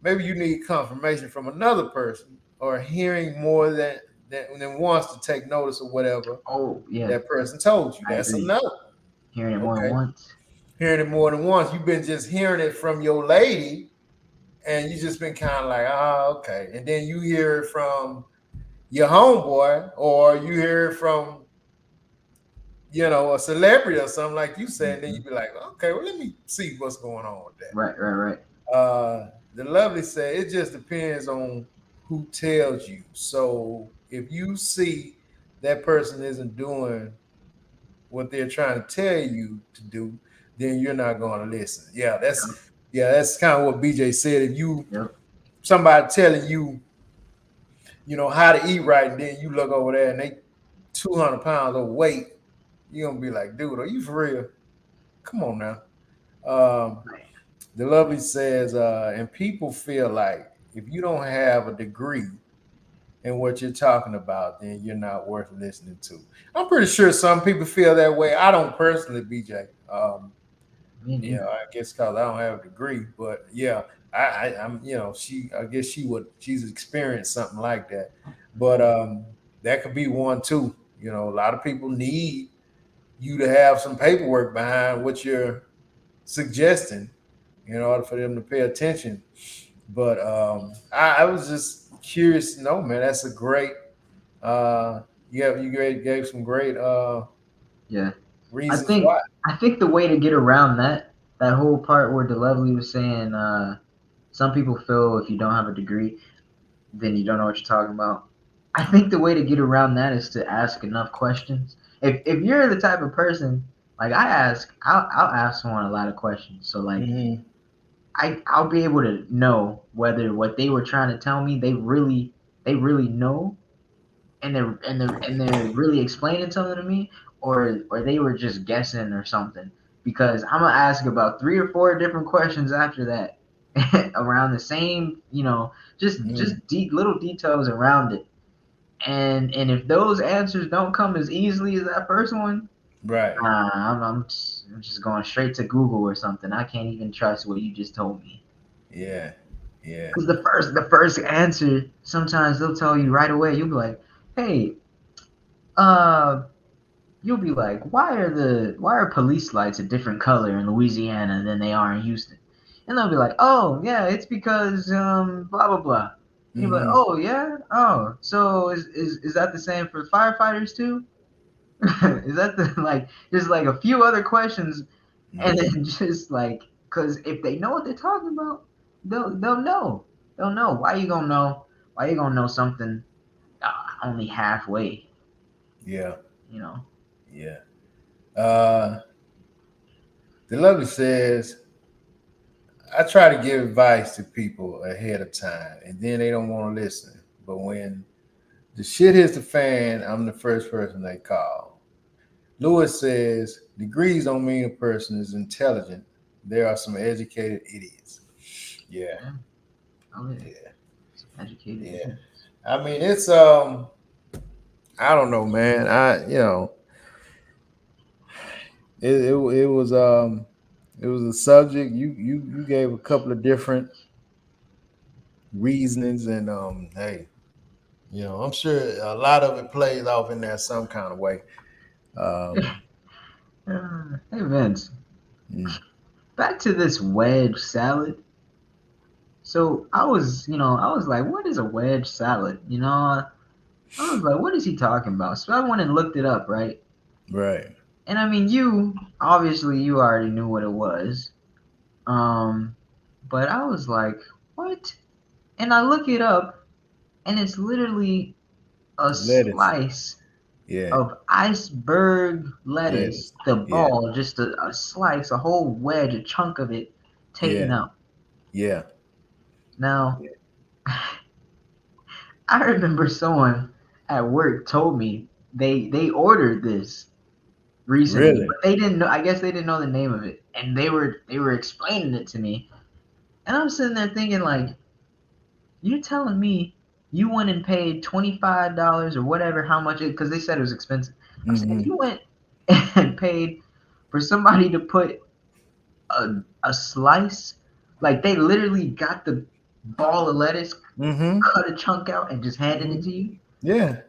Speaker 2: maybe you need confirmation from another person or hearing more than once to take notice of whatever
Speaker 3: Oh, yeah,
Speaker 2: that person told you.
Speaker 3: I
Speaker 2: That's
Speaker 3: agree.
Speaker 2: another.
Speaker 3: Hearing it more than
Speaker 2: Okay.
Speaker 3: once.
Speaker 2: Hearing it more than once. You've been just hearing it from your lady and you just been kind of like, okay. And then you hear it from your homeboy or you hear it from, a celebrity or something like you said, then you'd be like, okay, well, let me see what's going on with that.
Speaker 3: Right.
Speaker 2: The lovely said it just depends on who tells you. So if you see that person isn't doing what they're trying to tell you to do, then you're not going to listen. That's kind of what BJ said. If you
Speaker 3: Yep.
Speaker 2: somebody telling you, how to eat right, and then you look over there and they 200 pounds overweight, you're gonna be like, dude, are you for real? Come on now. Um, the lovely says, and people feel like if you don't have a degree in what you're talking about, then you're not worth listening to. I'm pretty sure some people feel that way. I don't personally, BJ. I guess because I don't have a degree, but yeah, I'm, I guess she's experienced something like that. But that could be one too. A lot of people need you to have some paperwork behind what you're suggesting in order for them to pay attention. But I was just curious to know, man. That's a great. You gave some great
Speaker 3: Yeah.
Speaker 2: reasons why.
Speaker 3: I think the way to get around that whole part where the lovely was saying, some people feel if you don't have a degree, then you don't know what you're talking about. I think the way to get around that is to ask enough questions. If you're the type of person like I'll ask someone a lot of questions. So like I'll be able to know whether what they were trying to tell me they really know and they're really explaining something to me, or they were just guessing or something. Because I'm gonna ask about 3 or 4 different questions after that around the same, just little details around it. And if those answers don't come as easily as that first one,
Speaker 2: Right.
Speaker 3: I'm just going straight to Google or something. I can't even trust what you just told me.
Speaker 2: Yeah. Yeah.
Speaker 3: Because the first answer, sometimes they'll tell you right away. You'll be like, hey, uh, you'll be like, why are police lights a different color in Louisiana than they are in Houston? And they'll be like, oh yeah, it's because blah blah blah. And you'll be like, oh yeah, oh, so is that the same for firefighters too? Is that the like just like a few other questions, and then just like, because if they know what they're talking about, they'll know. They'll know. Why you gonna know something only halfway?
Speaker 2: Yeah.
Speaker 3: You know.
Speaker 2: Yeah. The lovely says, I try to give advice to people ahead of time, and then they don't want to listen. But when the shit hits the fan, I'm the first person they call. Lewis says, degrees don't mean a person is intelligent. There are some educated idiots. Yeah.
Speaker 3: Oh yeah. Some educated.
Speaker 2: Yeah. I mean, it's I don't know, man. It was a subject. You gave a couple of different reasonings, and hey, I'm sure a lot of it plays off in there some kind of way.
Speaker 3: Hey Vince, back to this wedge salad. So I was like, what is a wedge salad? I was like, what is he talking about? So I went and looked it up, right?
Speaker 2: Right.
Speaker 3: And I mean, you already knew what it was. But I was like, what? And I look it up, and it's literally a
Speaker 2: Lettuce.
Speaker 3: slice
Speaker 2: Yeah.
Speaker 3: of iceberg lettuce, the
Speaker 2: Yeah.
Speaker 3: ball, just a slice, a whole wedge, a chunk of it taken
Speaker 2: Yeah.
Speaker 3: out.
Speaker 2: Yeah.
Speaker 3: Now, I remember someone at work told me they ordered this recently,
Speaker 2: Really?
Speaker 3: but they didn't know. I guess they didn't know the name of it, and they were explaining it to me, and I'm sitting there thinking like, you're telling me you went and paid $25 or whatever, how much it, because they said it was expensive. I'm saying you went and paid for somebody to put a slice, like they literally got the ball of lettuce, cut a chunk out, and just handed it to you.
Speaker 2: Yeah.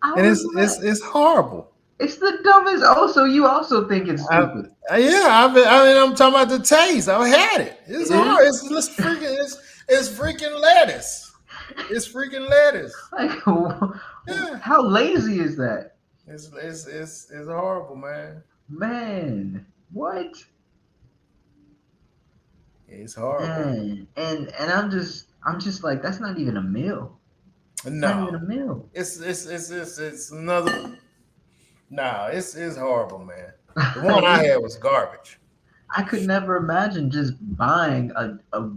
Speaker 3: I
Speaker 2: And
Speaker 3: was
Speaker 2: it's
Speaker 3: like,
Speaker 2: it's horrible.
Speaker 3: it's the dumbest. Also, you also think it's stupid.
Speaker 2: I'm talking about the taste. I've had it. It's
Speaker 3: It
Speaker 2: hard.
Speaker 3: is?
Speaker 2: It's freaking lettuce. It's freaking lettuce.
Speaker 3: Like,
Speaker 2: Yeah.
Speaker 3: how lazy is that?
Speaker 2: It's horrible, man.
Speaker 3: Man, what?
Speaker 2: It's horrible.
Speaker 3: Man, and I'm just like, that's not even a meal. It's not even
Speaker 2: No,
Speaker 3: a meal.
Speaker 2: it's another. No, it's horrible, man. The one I had was garbage.
Speaker 3: I could never imagine just buying a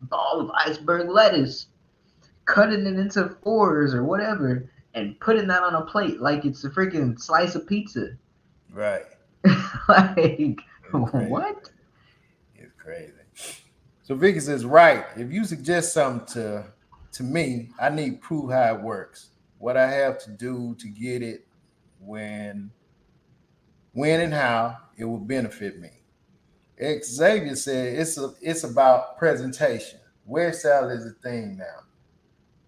Speaker 3: ball of iceberg lettuce, cutting it into fours or whatever, and putting that on a plate like it's a freaking slice of pizza.
Speaker 2: Right.
Speaker 3: Like,
Speaker 2: It's crazy.
Speaker 3: what?
Speaker 2: It's crazy. So Vicky says, right. If you suggest something to me, I need proof how it works. What I have to do to get it, when when and how it will benefit me. Xavier said it's about presentation. Where salad is a thing now.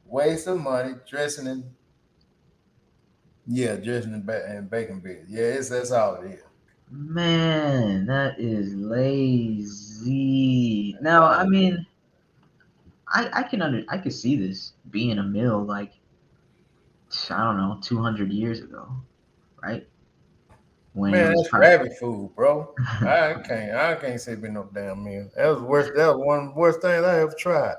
Speaker 2: Waste of money, dressing and yeah, dressing and bacon bits. Yeah, that's all it is.
Speaker 3: Man, that is lazy.
Speaker 2: That's
Speaker 3: Now,
Speaker 2: all
Speaker 3: I
Speaker 2: it is.
Speaker 3: mean, I could see this being a meal like, I don't know, 200 years ago, right? When it
Speaker 2: Man,
Speaker 3: was
Speaker 2: that's rabbit food, bro. I can't say it been no damn meal. That was worst. That was one of the worst things I ever tried.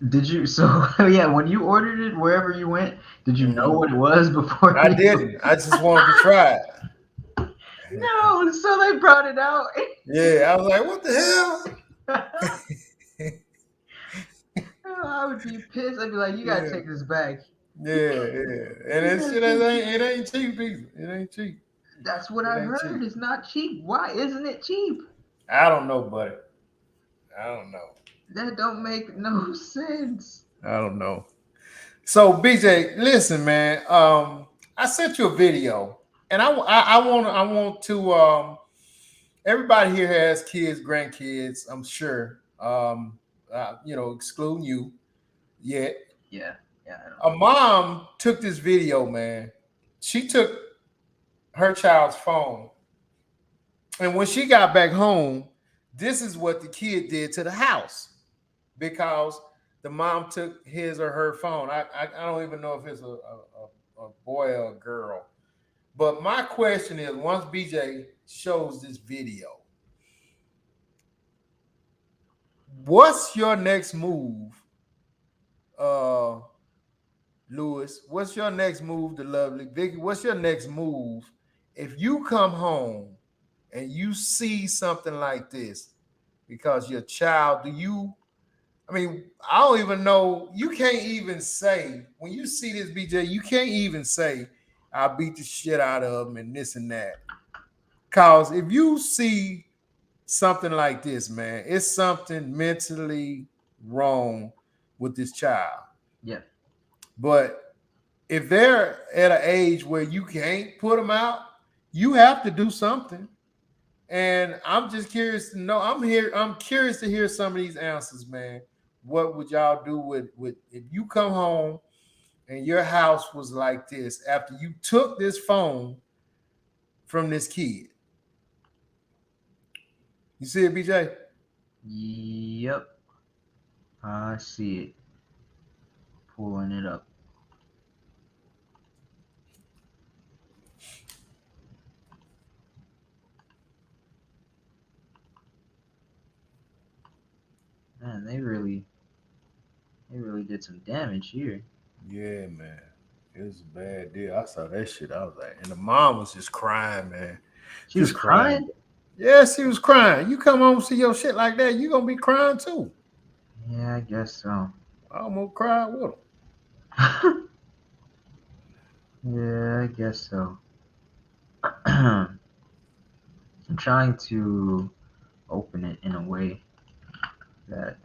Speaker 3: Did you, so yeah, when you ordered it wherever you went, did you know
Speaker 2: Hmm.
Speaker 3: what it was before
Speaker 2: I
Speaker 3: you?
Speaker 2: didn't. I just wanted to try it.
Speaker 3: No, so they brought it out.
Speaker 2: Yeah, I was like, what the hell?
Speaker 3: I would be pissed. I'd be like, you gotta
Speaker 2: Yeah,
Speaker 3: take this back.
Speaker 2: yeah. And
Speaker 3: You
Speaker 2: it
Speaker 3: gotta
Speaker 2: shit
Speaker 3: take
Speaker 2: it ain't cheap either. It ain't cheap.
Speaker 3: That's what
Speaker 2: It
Speaker 3: I
Speaker 2: ain't
Speaker 3: heard.
Speaker 2: cheap.
Speaker 3: It's not cheap. Why isn't it cheap?
Speaker 2: I don't know, buddy. I don't know.
Speaker 3: That don't make no sense.
Speaker 2: I don't know. So BJ, listen, man. I sent you a video, and I want to. Everybody here has kids, grandkids. I'm sure. Excluding you. Yet
Speaker 3: Yeah, yeah, I don't
Speaker 2: a
Speaker 3: have.
Speaker 2: mom took this video, man. She took her child's phone, and when she got back home, this is what the kid did to the house because the mom took his or her phone. I don't even know if it's a boy or a girl. But my question is, once BJ shows this video, what's your next move, uh, Lewis? What's your next move, the lovely Vicky? What's your next move if you come home and you see something like this? Because your child, do you? I mean, I don't even know. You can't even say when you see this, BJ. You can't even say I beat the shit out of him and this and that. Cause if you see something like this, man, it's something mentally wrong with this child.
Speaker 3: Yeah,
Speaker 2: But if they're at an age where you can't put them out, you have to do something. And I'm just curious to know. I'm curious to hear some of these answers, man. What would y'all do with if you come home and your house was like this after you took this phone from this kid? You see it, BJ?
Speaker 3: yep. I see it. Pulling it up. Man, they really did some damage here.
Speaker 2: Yeah, man. It was a bad deal. I saw that shit. I was like, and the mom was just crying, man.
Speaker 3: She was
Speaker 2: Just crying.
Speaker 3: crying.
Speaker 2: Yes, she was crying. You come home and see your shit like that, you gonna be crying too.
Speaker 3: Yeah, I guess so.
Speaker 2: I almost cried with
Speaker 3: Yeah, I guess so. I'm trying to open it in a way that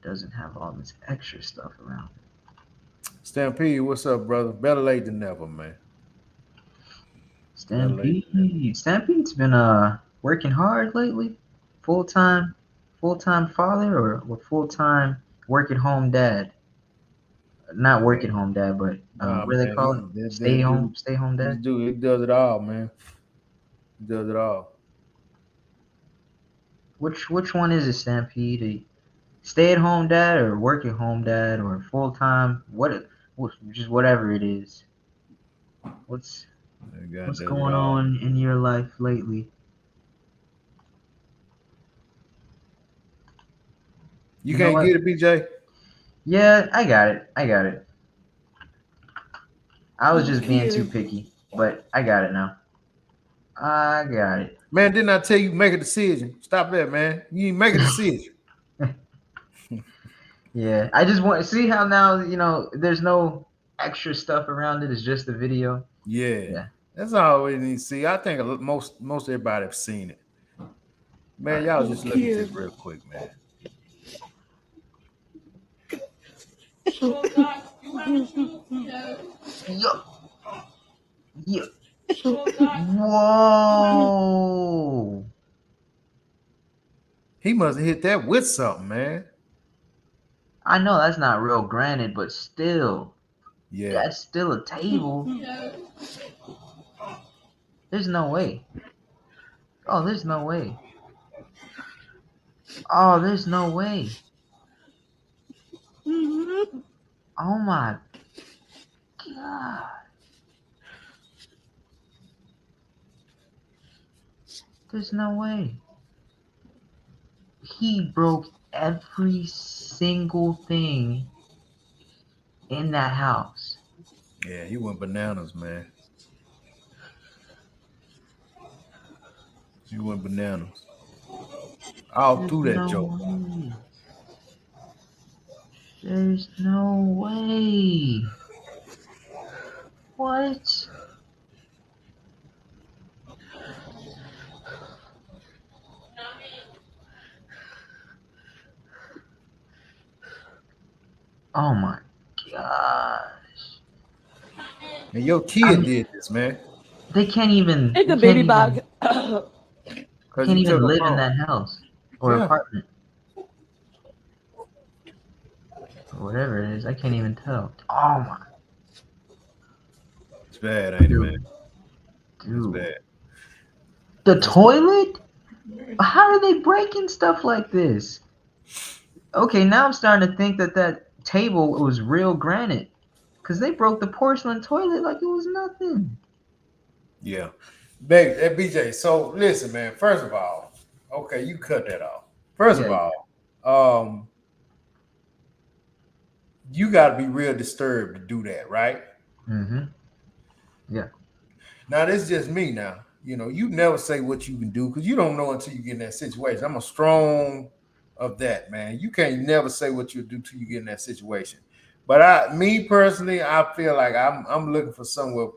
Speaker 3: doesn't have all this extra stuff around it.
Speaker 2: him. Stampede, what's up, brother? Better late than never, man. Better late than never.
Speaker 3: Stampede's been working hard lately. Full time, full time father or full time work at home dad. Not work at home dad, but
Speaker 2: Nah,
Speaker 3: what do they
Speaker 2: man.
Speaker 3: call it?
Speaker 2: That dude,
Speaker 3: Stay home
Speaker 2: this
Speaker 3: dad.
Speaker 2: dude, he does it all, man. He does it all.
Speaker 3: Which one is it, Stampede? Stay at home dad or work at home dad or full time? What? just whatever it is. What's going on in your life lately?
Speaker 2: You can't get it, BJ?
Speaker 3: Yeah, I got it. I was just being too picky, but I got it now. I got it.
Speaker 2: Man, didn't I tell you make a decision? Stop that, man. You ain't make a decision.
Speaker 3: Yeah, I just want to see how now, there's no extra stuff around it. It's just the video.
Speaker 2: Yeah. That's all we need to see. I think most everybody have seen it. Man, y'all just look at this real quick, man.
Speaker 3: Yeah. Whoa.
Speaker 2: He must have hit that with something, man.
Speaker 3: I know that's not real granite, but still.
Speaker 2: Yeah.
Speaker 3: That's still a table. There's no way. Oh, there's no way. Oh, there's no way. Oh my God. There's no way. He broke every single thing in that house.
Speaker 2: Yeah, he went bananas, man. He went bananas. All through that joke.
Speaker 3: There's no way. What? Oh my gosh.
Speaker 2: And your kid did this, man.
Speaker 3: They can't even.
Speaker 5: It's a baby bag.
Speaker 3: Can't even live in that house or apartment. Or whatever it is. I can't even tell. Oh my.
Speaker 2: It's bad, ain't it, man?
Speaker 3: Dude.
Speaker 2: It's bad.
Speaker 3: The toilet? How are they breaking stuff like this? Okay, now I'm starting to think that table was real granite. Because they broke the porcelain toilet like it was nothing.
Speaker 2: Yeah. BJ, so listen, man. First of all, okay, you cut that off. First of all, you got to be real disturbed to do that, right?
Speaker 3: Mm-hmm. Yeah.
Speaker 2: Now, this is just me now. You never say what you can do because you don't know until you get in that situation. I'm a strong of that, man. You can't never say what you'll do till you get in that situation. But me personally, I feel like I'm looking for somewhere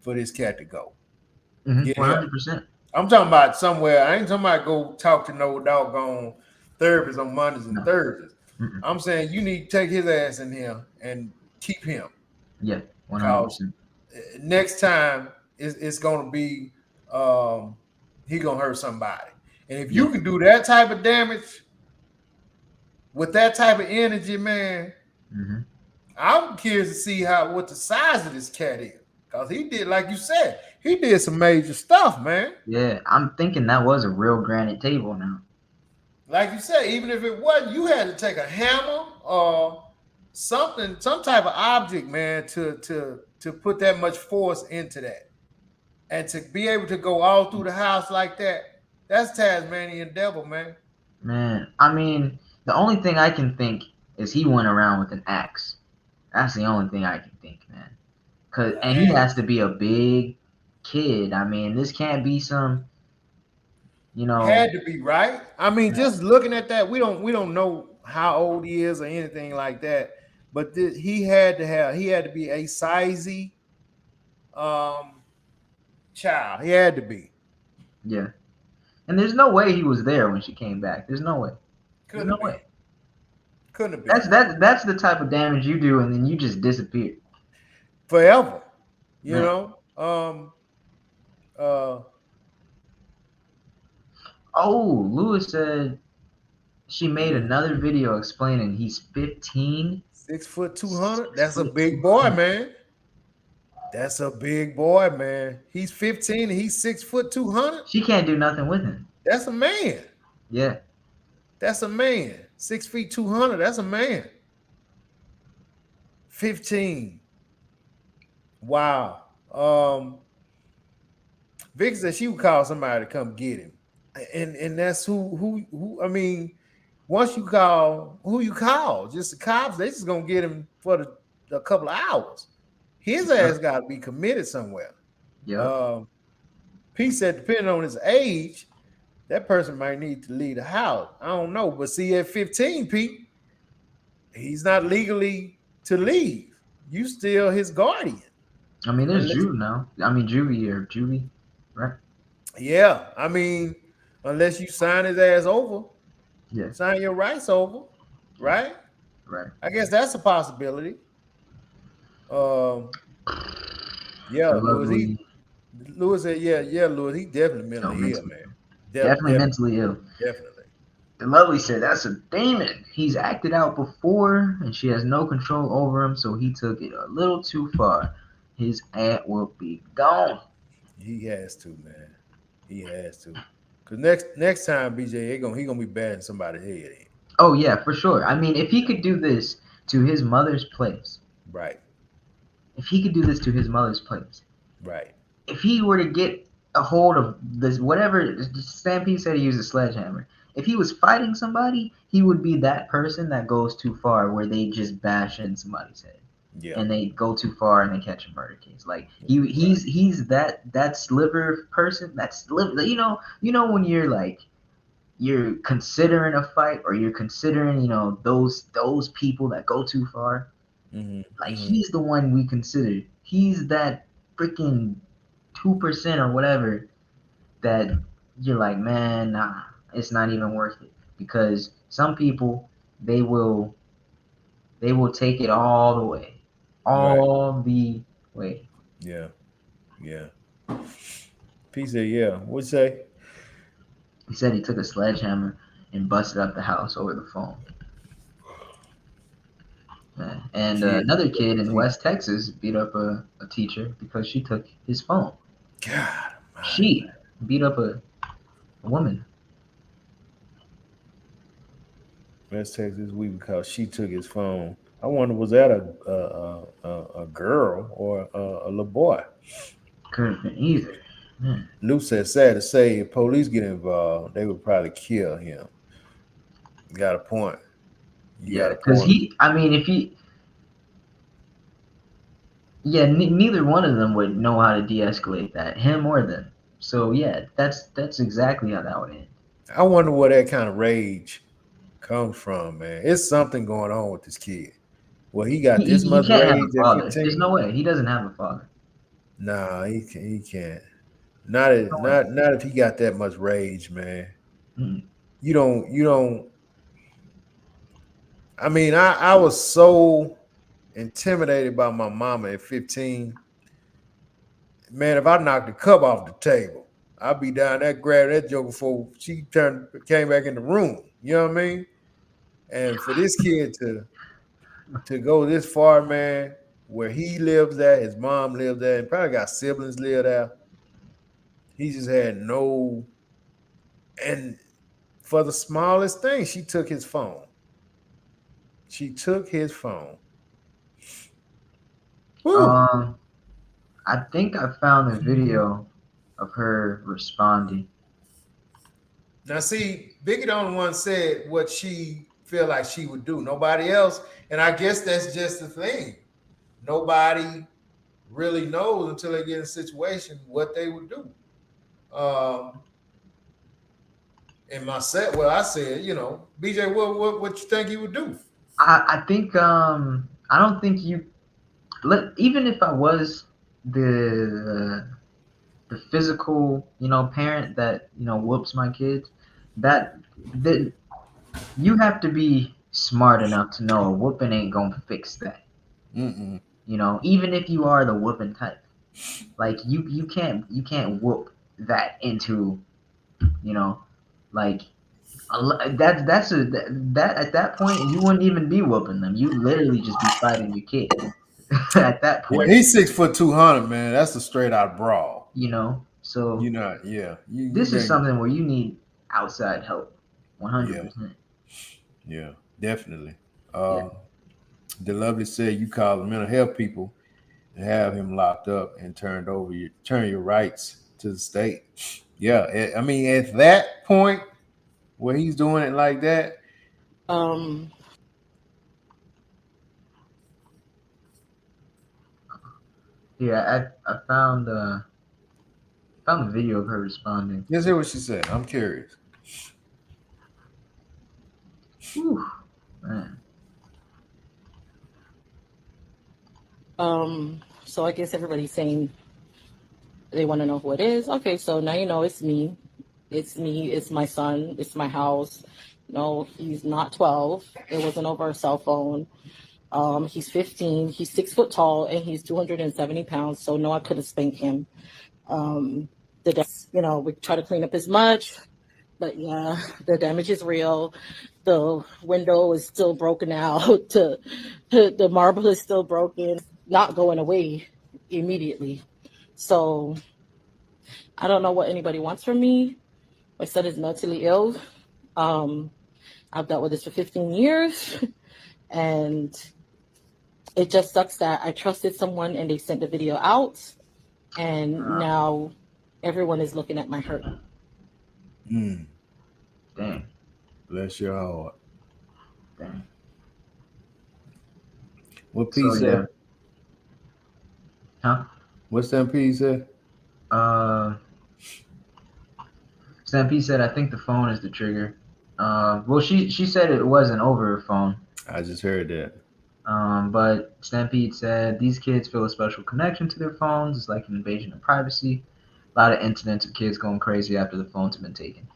Speaker 2: for this cat to go.
Speaker 3: 100%.
Speaker 2: I'm talking about somewhere. I ain't talking about go talk to no doggone therapist on Mondays and Thursdays. Mm-mm. I'm saying you need to take his ass in here and keep him.
Speaker 3: Yeah, 100%.
Speaker 2: Next time it's gonna be he gonna hurt somebody. And if you can do that type of damage with that type of energy, man, I'm curious to see what the size of this cat is. Because he did, like you said, he did some major stuff, man.
Speaker 3: Yeah, I'm thinking that was a real granite table now.
Speaker 2: Like you said, even if it wasn't, you had to take a hammer or something, some type of object, man, to put that much force into that. And to be able to go all through the house like that, that's Tasmanian devil, man.
Speaker 3: Man, I mean, the only thing I can think is he went around with an axe. That's the only thing I can think, man. And he has to be a big kid. I mean, this can't be some,
Speaker 2: Had to be, right? I mean, just looking at that, we don't know how old he is or anything like that. But he had to be a sizey child. He had to be.
Speaker 3: Yeah. And there's no way he was there when she came back. There's no way. Couldn't have been. That's the type of damage you do, and then you just disappear.
Speaker 2: Forever. You know?
Speaker 3: Lewis said she made another video explaining he's 15.
Speaker 2: 6 foot 200. That's a big boy, man. That's a big boy, man. He's 15 and he's 6 foot 200.
Speaker 3: She can't do nothing with him.
Speaker 2: That's a man.
Speaker 3: Yeah.
Speaker 2: That's a man. 6 feet 200. That's a man. 15. Wow. Vicky said she would call somebody to come get him, and that's who. I mean, once you call, who you call? Just the cops. They just gonna get him for a couple of hours. His ass
Speaker 3: Yep.
Speaker 2: got to be committed somewhere.
Speaker 3: Yep.
Speaker 2: Um, Pete said, depending on his age, that person might need to leave the house. I don't know, but see, at 15, Pete, he's not legally to leave. You still his guardian.
Speaker 3: I mean, there's
Speaker 2: Unless,
Speaker 3: Jude now. I mean, Juvie, right?
Speaker 2: yeah, I mean, unless you sign his ass over,
Speaker 3: Yeah.
Speaker 2: sign your rights over, right?
Speaker 3: Right.
Speaker 2: I guess that's a possibility. Um, yeah,
Speaker 3: The
Speaker 2: Lewis.
Speaker 3: lovely,
Speaker 2: Lewis said, yeah, Lewis. He definitely
Speaker 3: no,
Speaker 2: mentally ill,
Speaker 3: mentally
Speaker 2: man.
Speaker 3: ill. Definitely
Speaker 2: Definitely,
Speaker 3: mentally ill.
Speaker 2: definitely.
Speaker 3: The lovely said that's a demon. He's acted out before, and she has no control over him, so he took it a little too far. His aunt will be gone.
Speaker 2: He has to, man. He has to. Cause next time, BJ, he gonna be batting somebody's head in.
Speaker 3: Oh yeah, for sure. I mean, if he could do this to his mother's place,
Speaker 2: Right,
Speaker 3: if he could do this to his mother's place,
Speaker 2: right.
Speaker 3: if he were to get a hold of this, whatever Stampede said, he used a sledgehammer. If he was fighting somebody, he would be that person that goes too far, where they just bash in somebody's head,
Speaker 2: Yeah,
Speaker 3: and they go too far and they catch a murder case. Like
Speaker 2: right.
Speaker 3: he's that sliver person. That sliver. You know when you're like you're considering a fight, or you're considering those people that go too far.
Speaker 2: Mm-hmm,
Speaker 3: Like
Speaker 2: mm-hmm.
Speaker 3: he's the one we consider. He's that freaking 2% or whatever that you're like, man, nah, it's not even worth it. Because some people, they will they will take it all the way,
Speaker 2: Right.
Speaker 3: all the way.
Speaker 2: Yeah, yeah. P said, yeah. What'd you say?
Speaker 3: He said he took a sledgehammer and busted up the house over the phone. Yeah. And
Speaker 2: Kid,
Speaker 3: another kid in
Speaker 2: see,
Speaker 3: West Texas beat up a teacher because she took his phone.
Speaker 2: God Almighty,
Speaker 3: She beat up a woman.
Speaker 2: West Texas week because she took his phone. I wonder, was that a girl or a little boy?
Speaker 3: Could have been either. Man.
Speaker 2: Luke said, sad to say, if police get involved, they would probably kill him. You got a point. You
Speaker 3: Yeah,
Speaker 2: got a
Speaker 3: because
Speaker 2: point.
Speaker 3: I mean, if he, yeah, neither one of them would know how to de-escalate that, him or them. So yeah, that's exactly how that would end.
Speaker 2: I wonder where that kind of rage comes from, man. It's something going on with this kid. Well, he got this
Speaker 3: He
Speaker 2: much
Speaker 3: can't have a
Speaker 2: rage at
Speaker 3: father. There's
Speaker 2: 15.
Speaker 3: no way. He doesn't have a father.
Speaker 2: Nah, he can't. Not if he got that much rage, man.
Speaker 3: Mm.
Speaker 2: You don't. I mean, I was so intimidated by my mama at 15. Man, if I knocked the cup off the table, I'd be down there grabbing that joke before she came back in the room. You know what I mean? And for this kid to go this far, man, where he lives at, his mom lives at, and probably got siblings live there. He just had no, and for the smallest thing, she took his phone. She took his phone. Woo!
Speaker 3: Um, I think I found a video of her responding.
Speaker 2: Now, see, Biggie the only one said what she feel like she would do. Nobody else, and I guess that's just the thing. Nobody really knows until they get in a situation what they would do. In my set, well, I said, BJ, what you think he would do?
Speaker 3: I think I don't think you even if I was the physical parent that whoops my kids, that that you have to be smart enough to know a whooping ain't gonna fix that.
Speaker 2: Mm-mm.
Speaker 3: Even if you are the whooping type, like you can't whoop that into like that at that point you wouldn't even be whooping them. You literally just be fighting your kid at that
Speaker 2: Yeah,
Speaker 3: point.
Speaker 2: he's 6'2", 200, man. That's a straight out brawl.
Speaker 3: So
Speaker 2: You know, yeah. You
Speaker 3: this is
Speaker 2: dang,
Speaker 3: something where you need outside help,
Speaker 2: yeah,
Speaker 3: 100%.
Speaker 2: definitely.
Speaker 3: Yeah.
Speaker 2: The lovely said you call the mental health people and have him locked up and turn your rights to the state. Yeah, I mean, at that point where he's doing it like that,
Speaker 5: Um,
Speaker 3: Yeah, I found the video of her responding.
Speaker 2: let's hear what she said. I'm curious.
Speaker 3: Whew, man.
Speaker 5: so I guess everybody's saying they want to know who it is. Okay, so now you know it's me. It's me. It's my son. It's my house. No, he's not 12. It wasn't over a cell phone. He's 15. He's 6 foot tall and he's 270 pounds. So no, I couldn't spank him. We try to clean up as much, but yeah, the damage is real. The window is still broken out. The marble is still broken, not going away immediately. So I don't know what anybody wants from me. My son is mentally ill. I've dealt with this for 15 years, and it just sucks that I trusted someone and they sent the video out, and now everyone is looking at my hurt.
Speaker 2: Mm,
Speaker 3: Dang.
Speaker 2: bless your heart.
Speaker 3: Dang.
Speaker 2: What P
Speaker 3: So,
Speaker 2: said?
Speaker 3: yeah. Huh?
Speaker 2: What's that P said?
Speaker 3: Stampede said, I think the phone is the trigger. Well, she said it wasn't over her phone.
Speaker 2: I just heard that.
Speaker 3: But Stampede said these kids feel a special connection to their phones. It's like an invasion of privacy. A lot of incidents of kids going crazy after the phones have been taken.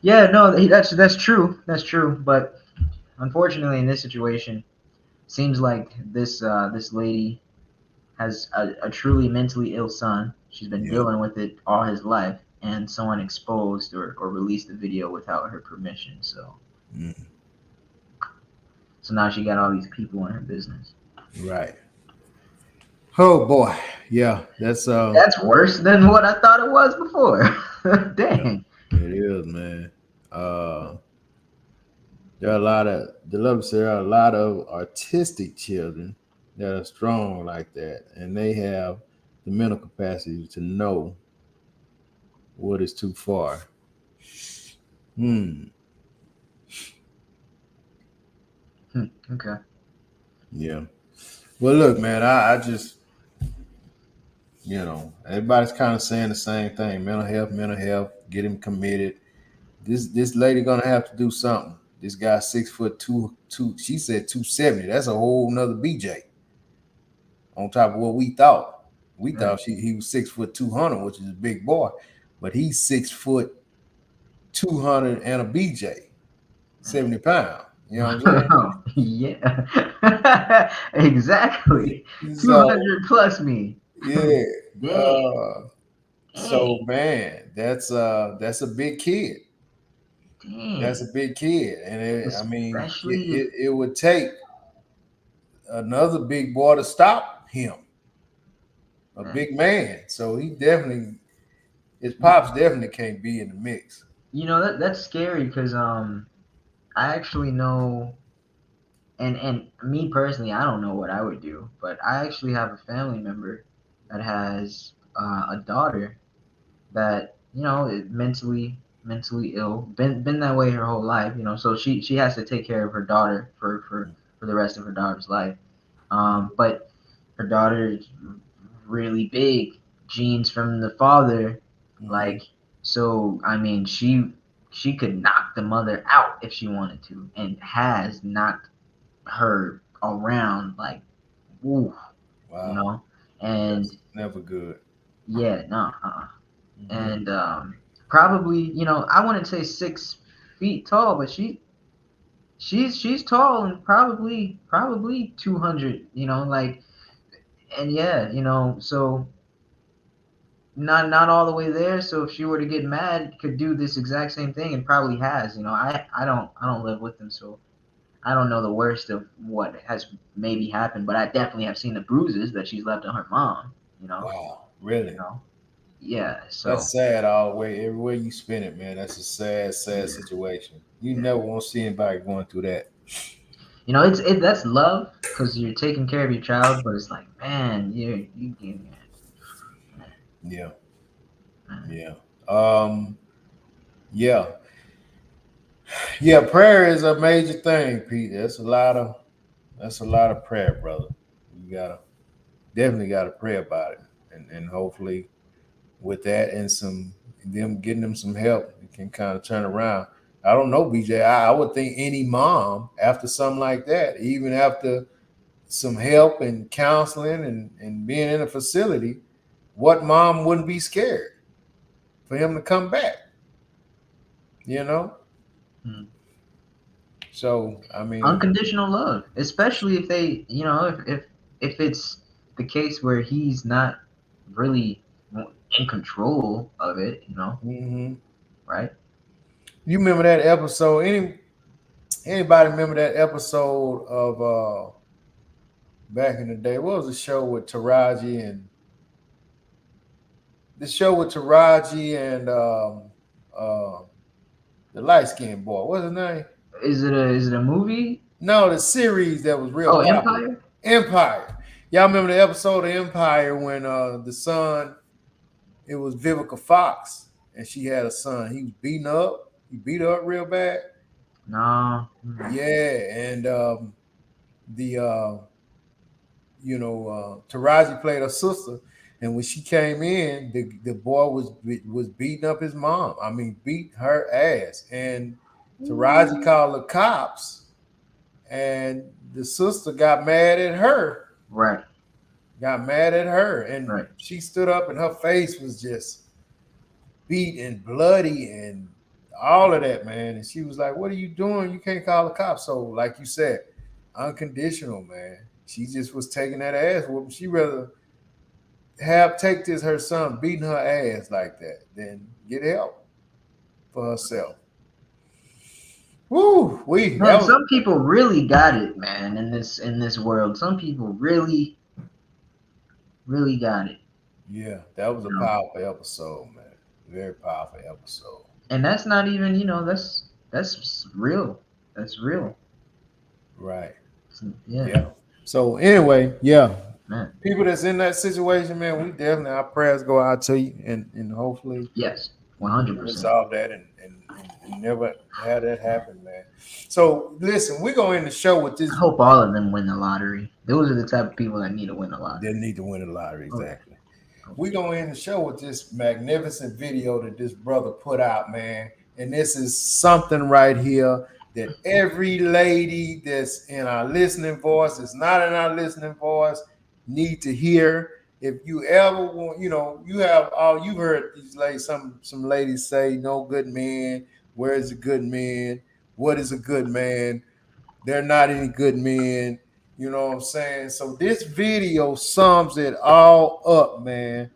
Speaker 3: Yeah, no, that's true. That's true. But unfortunately, in this situation, seems like this lady has a truly mentally ill son. She's been
Speaker 2: Yeah.
Speaker 3: dealing with it all his life, and someone exposed or released the video without her permission. So now she got all these people in her business.
Speaker 2: Right. Oh boy. Yeah, that's
Speaker 3: worse than what I thought it was before. Dang.
Speaker 2: it is, man. There are a lot of there are a lot of artistic children that are strong like that, and they have the mental capacity to know what is too far.
Speaker 3: Okay.
Speaker 2: Yeah. Well, look, man, I just, everybody's kind of saying the same thing. Mental health, get him committed. This lady gonna have to do something. This guy 6'2", she said 270. That's a whole nother BJ on top of what we thought. We thought he was 6'200", which is a big boy, but he's 6'200" and a BJ, 70 pounds. You know what I'm saying?
Speaker 3: Yeah. Exactly.
Speaker 2: So,
Speaker 3: 200 plus me.
Speaker 2: yeah.
Speaker 3: Dang.
Speaker 2: So man, that's a big kid.
Speaker 3: Dang.
Speaker 2: That's a big kid, and
Speaker 3: Especially
Speaker 2: it would take another big boy to stop him, a big man. So his pops definitely can't be in the mix.
Speaker 3: that's scary because I actually know, and me personally, I don't know what I would do, but I actually have a family member that has a daughter that is mentally ill, been that way her whole life, so she has to take care of her daughter for the rest of her daughter's life. But her daughter is really big, genes from the father, like, so I mean she could knock the mother out if she wanted to, and has knocked her around, like, ooh,
Speaker 2: Wow.
Speaker 3: and
Speaker 2: That's never good.
Speaker 3: yeah, no, and probably, I wouldn't say 6 feet tall, but she's tall and probably 200, like, and yeah, so not all the way there. So if she were to get mad, could do this exact same thing, and probably has. I don't live with them, so I don't know the worst of what has maybe happened, but I definitely have seen the bruises that she's left on her mom.
Speaker 2: Wow, really?
Speaker 3: Yeah. So
Speaker 2: That's sad all the way. Everywhere you spin it, man, that's a sad situation. You never want to see anybody going through that.
Speaker 3: You know, that's love because you're taking care of your child, but it's like, man, you give me
Speaker 2: Yeah.
Speaker 3: man.
Speaker 2: Yeah. Yeah. Yeah, prayer is a major thing, Pete. That's a lot of prayer, brother. You definitely gotta pray about it. And hopefully with that and them getting them some help, it can kind of turn around. I don't know, BJ. I would think any mom after something like that, even after some help and counseling and being in a facility, what mom wouldn't be scared for him to come back? You know?
Speaker 3: Hmm.
Speaker 2: So I mean,
Speaker 3: Unconditional love, especially if they, you know, if it's the case where he's not really in control of it, you know,
Speaker 2: mhm.
Speaker 3: right?
Speaker 2: You remember that episode? Anybody remember that episode of back in the day? What was the show with Taraji and uh, the light skinned boy? What's his name?
Speaker 3: Is it a movie?
Speaker 2: No, the series that was real
Speaker 3: Oh,
Speaker 2: popular.
Speaker 3: Empire.
Speaker 2: Empire. Y'all remember the episode of Empire when the son, it was Vivica Fox, and she had a son. He was beaten up. He beat her up real bad.
Speaker 3: No.
Speaker 2: Yeah, and the Taraji played her sister, and when she came in, the boy was beating up his mom. I mean, beat her ass, and Taraji called the cops, and the sister got mad at her.
Speaker 3: Right.
Speaker 2: Got mad at her, and
Speaker 3: Right.
Speaker 2: she stood up, and her face was just beat and bloody and all of that, man. And she was like, "What are you doing? You can't call the cops." So, like you said, unconditional, man. She just was taking that ass whooping. She rather take this her son beating her ass like that than get help for herself. Woo,
Speaker 3: Man, some people really got it, man, in this world. Some people really, really got it.
Speaker 2: Yeah, that was a powerful episode, man. Very powerful episode.
Speaker 3: And that's not even, you know, that's real. That's real.
Speaker 2: Right.
Speaker 3: Yeah.
Speaker 2: So anyway, yeah.
Speaker 3: Man.
Speaker 2: People that's in that situation, man, we definitely, our prayers go out to you, and hopefully,
Speaker 3: yes, 100%
Speaker 2: resolve that and never have that happen, man. So listen, we're going to end the show with this.
Speaker 3: I hope all of them win the lottery. Those are the type of people that need to win the lottery.
Speaker 2: They need to win the lottery, exactly. Okay. We're going to end the show with this magnificent video that this brother put out, man. And this is something right here that every lady that's in our listening voice, that's not in our listening voice, need to hear. If you ever want, you know, you heard these ladies, some ladies say, no good man. Where is a good man? What is a good man? They're not any good men. You know what I'm saying? So this video sums it all up, man.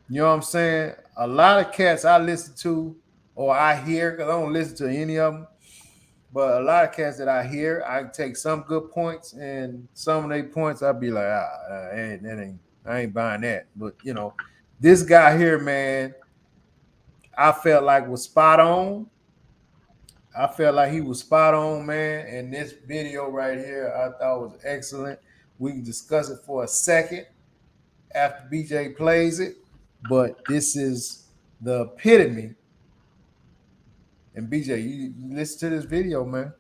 Speaker 2: You know what I'm saying? A lot of cats I listen to or I hear, because I don't listen to any of them, but a lot of cats that I hear, I take some good points, and some of their points I'll be like, I ain't buying that. But you know, this guy here, man, I felt like was spot on. I felt like he was spot on, man. And this video right here, I thought was excellent. We can discuss it for a second after BJ plays it, but this is the epitome. And BJ, you listen to this video, man.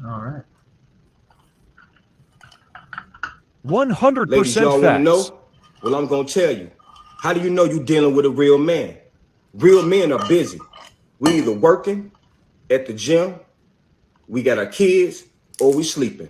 Speaker 3: All right.
Speaker 6: 100%
Speaker 7: Ladies, y'all want to know? Well, I'm going to tell you. How do you know you're dealing with a real man? Real men are busy. We either working at the gym, we got our kids, or we sleeping.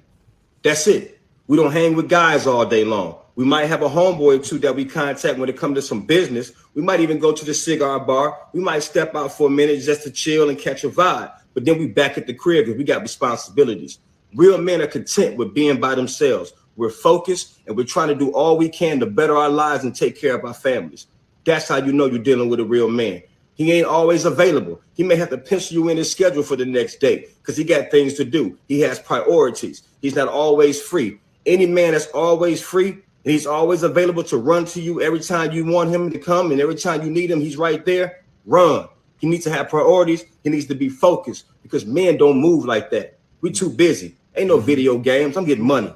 Speaker 7: That's it. We don't hang with guys all day long. We might have a homeboy or two that we contact when it comes to some business. We might even go to the cigar bar. We might step out for a minute just to chill and catch a vibe. But then we back at the crib because we got responsibilities. Real men are content with being by themselves. We're focused and we're trying to do all we can to better our lives and take care of our families. That's how you know you're dealing with a real man. He ain't always available. He may have to pencil you in his schedule for the next day because he got things to do. He has priorities. He's not always free. Any man that's always free, and he's always available to run to you every time you want him to come, and every time you need him, he's right there. Run. He needs to have priorities. He needs to be focused because men don't move like that. We too busy. Ain't no video games. I'm getting money.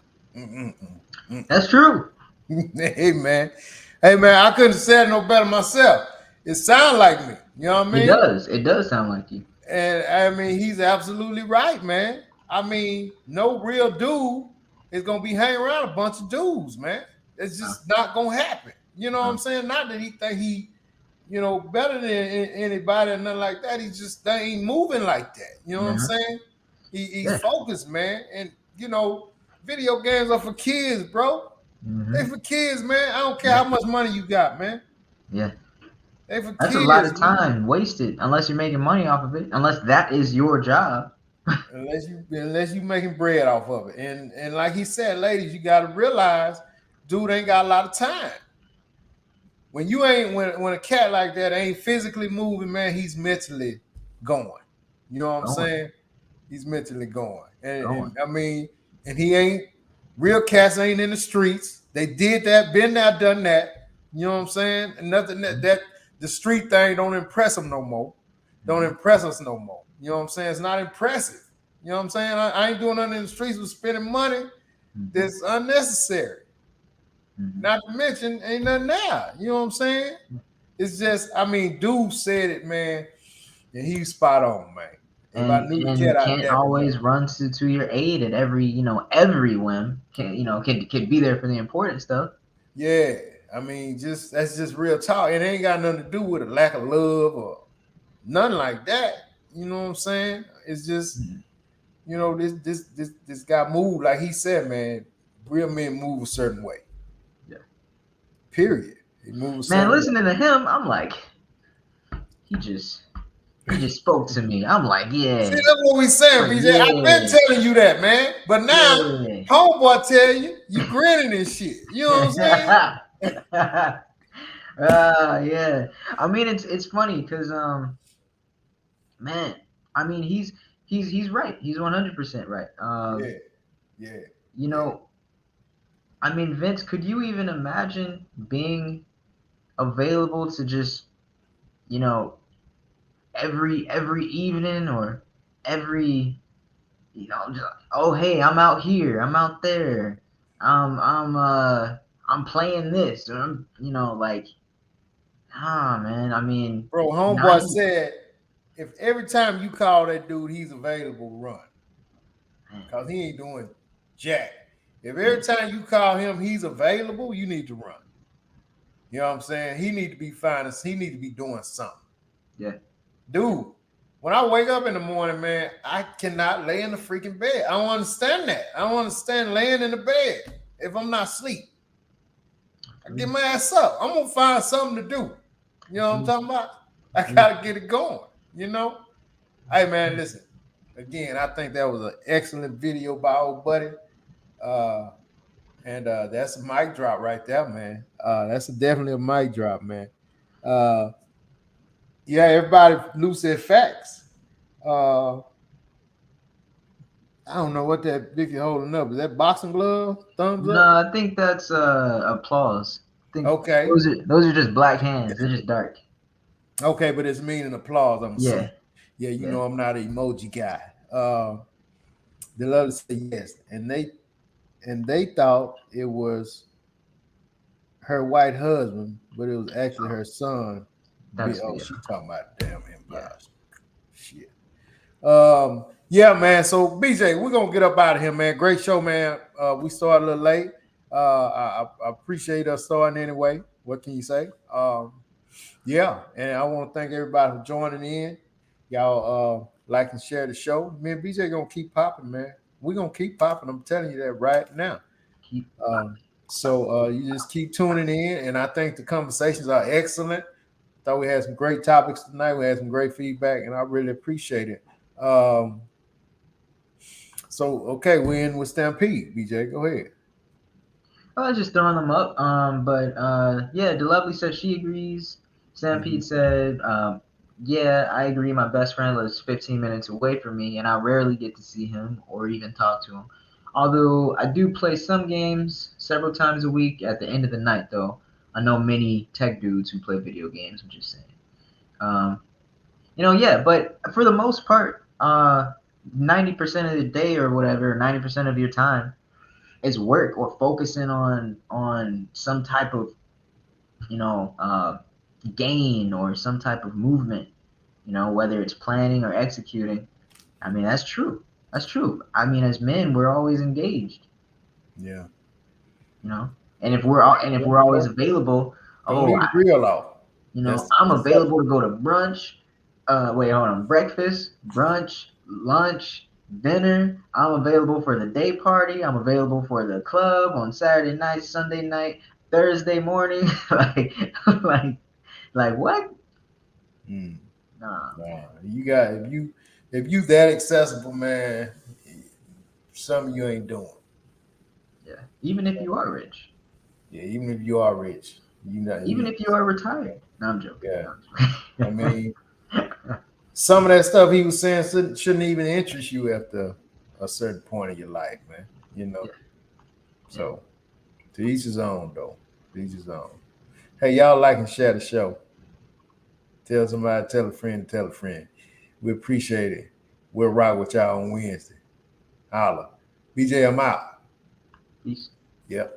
Speaker 3: That's true.
Speaker 2: Hey man, I couldn't have said it no better myself. It sounds like me. You know what I mean?
Speaker 3: It does. It does sound like you.
Speaker 2: And I mean, he's absolutely right, man. I mean, no real dude is gonna be hanging around a bunch of dudes, man. It's just not gonna happen. You know what I'm saying? Not that he think he, you know, better than anybody or nothing like that. He just they ain't moving like that. You know what I'm saying? He's focused, man. And you know, video games are for kids, bro. They for kids, man. I don't care how much money you got, man.
Speaker 3: Yeah.
Speaker 2: They for
Speaker 3: That's
Speaker 2: kids,
Speaker 3: a lot of
Speaker 2: man.
Speaker 3: time wasted unless you're making money off of it. Unless that is your job.
Speaker 2: unless you making bread off of it. And like he said, ladies, you gotta realize dude ain't got a lot of time. When you ain't when a cat like that ain't physically moving, man, he's mentally going. You know what I'm saying? He's mentally going. And I mean, and he ain't real cats ain't in the streets. They did that, been there, done that. You know what I'm saying? And nothing that the street thing don't impress them no more. Don't impress us no more. You know what I'm saying? It's not impressive. You know what I'm saying? I ain't doing nothing in the streets with spending money that's unnecessary. Not to mention, ain't nothing there. You know what I'm saying? It's just, I mean, dude said it, man, and he's spot on, man.
Speaker 3: And you can't always run to your aid at every whim. Can be there for the important stuff.
Speaker 2: Yeah, I mean, that's just real talk. It ain't got nothing to do with a lack of love or nothing like that. You know what I'm saying? It's just, you know, this guy moved like he said, man. Real men move a certain way.
Speaker 3: Yeah.
Speaker 2: Period. He moves.
Speaker 3: Man, listening to him, I'm like, he just spoke to me. I'm like, yeah. See, that's
Speaker 2: what we saying, BJ. Yeah. I've been telling you that, man. But now, homeboy tell you grinning and shit. You know what I'm saying?
Speaker 3: Yeah. I mean, it's funny because man, I mean, he's right. He's 100% right.
Speaker 2: Yeah.
Speaker 3: You know, I mean, Vince, could you even imagine being available to just, you know, every evening or every, you know, just, oh hey, I'm out here, I'm out there, I'm playing this, or I'm, you know, like, man, I mean,
Speaker 2: bro, homeboy said if every time you call that dude, he's available, run, because he ain't doing jack. If every time you call him, he's available, you need to run. You know what I'm saying? He need to be finding. He need to be doing something.
Speaker 3: Yeah.
Speaker 2: Dude, when I wake up in the morning, man, I cannot lay in the freaking bed. I don't understand that. I don't understand laying in the bed if I'm not asleep. I get my ass up. I'm going to find something to do. You know what I'm talking about? I got to get it going, you know? Hey, man, listen. Again, I think that was an excellent video by old buddy. And that's a mic drop right there, man. That's definitely a mic drop, man. Yeah, everybody loose their facts. I don't know what that Vicky holding up. Is that boxing glove? Thumbs up?
Speaker 3: No, I think that's applause. I think
Speaker 2: okay.
Speaker 3: Those are just black hands. They're just dark.
Speaker 2: Okay, but it's meaning applause. I'm assuming. Yeah, you
Speaker 3: Yeah.
Speaker 2: know I'm not an emoji guy. The love say yes, and they thought it was her white husband, but it was actually her son. She talking about damn impossible. Shit. Yeah, man. So BJ, we're gonna get up out of here, man. Great show, man. We started a little late. I appreciate us starting anyway. What can you say? Yeah, and I want to thank everybody for joining in. Y'all like and share the show. Me and BJ gonna keep popping, man. We're gonna keep popping. I'm telling you that right now. So you just keep tuning in, and I think the conversations are excellent. Thought we had some great topics tonight. We had some great feedback, and I really appreciate it. So okay, we're in with Stampede. BJ, go ahead.
Speaker 3: I was just throwing them up. But yeah, DeLovely said she agrees. Stampede said, yeah, I agree. My best friend lives 15 minutes away from me, and I rarely get to see him or even talk to him. Although I do play some games several times a week at the end of the night, though. I know many tech dudes who play video games. I'm just saying. Yeah, but for the most part, 90% of the day or whatever, 90% of your time is work or focusing on some type of, gain or some type of movement, whether it's planning or executing. I mean, that's true. That's true. I mean, as men, we're always engaged,
Speaker 2: Yeah.
Speaker 3: and if we're always available,
Speaker 2: Don't leave the grill off.
Speaker 3: I'm available to go to brunch. Wait, hold on. Breakfast, brunch, lunch, dinner. I'm available for the day party. I'm available for the club on Saturday night, Sunday night, Thursday morning. like what? Nah.
Speaker 2: You got if you that accessible, man, something you ain't doing.
Speaker 3: Yeah. Even if you are rich.
Speaker 2: Yeah, even if you are rich,
Speaker 3: even if you are retired. No, I'm joking.
Speaker 2: Yeah. I mean, some of that stuff he was saying shouldn't even interest you after a certain point of your life, man.
Speaker 3: Yeah.
Speaker 2: So to each his own, though. To each his own. Hey, y'all like and share the show. Tell somebody, tell a friend, tell a friend. We appreciate it. We'll rock with y'all on Wednesday. Holla. BJ, I'm out.
Speaker 3: Peace.
Speaker 2: Yep.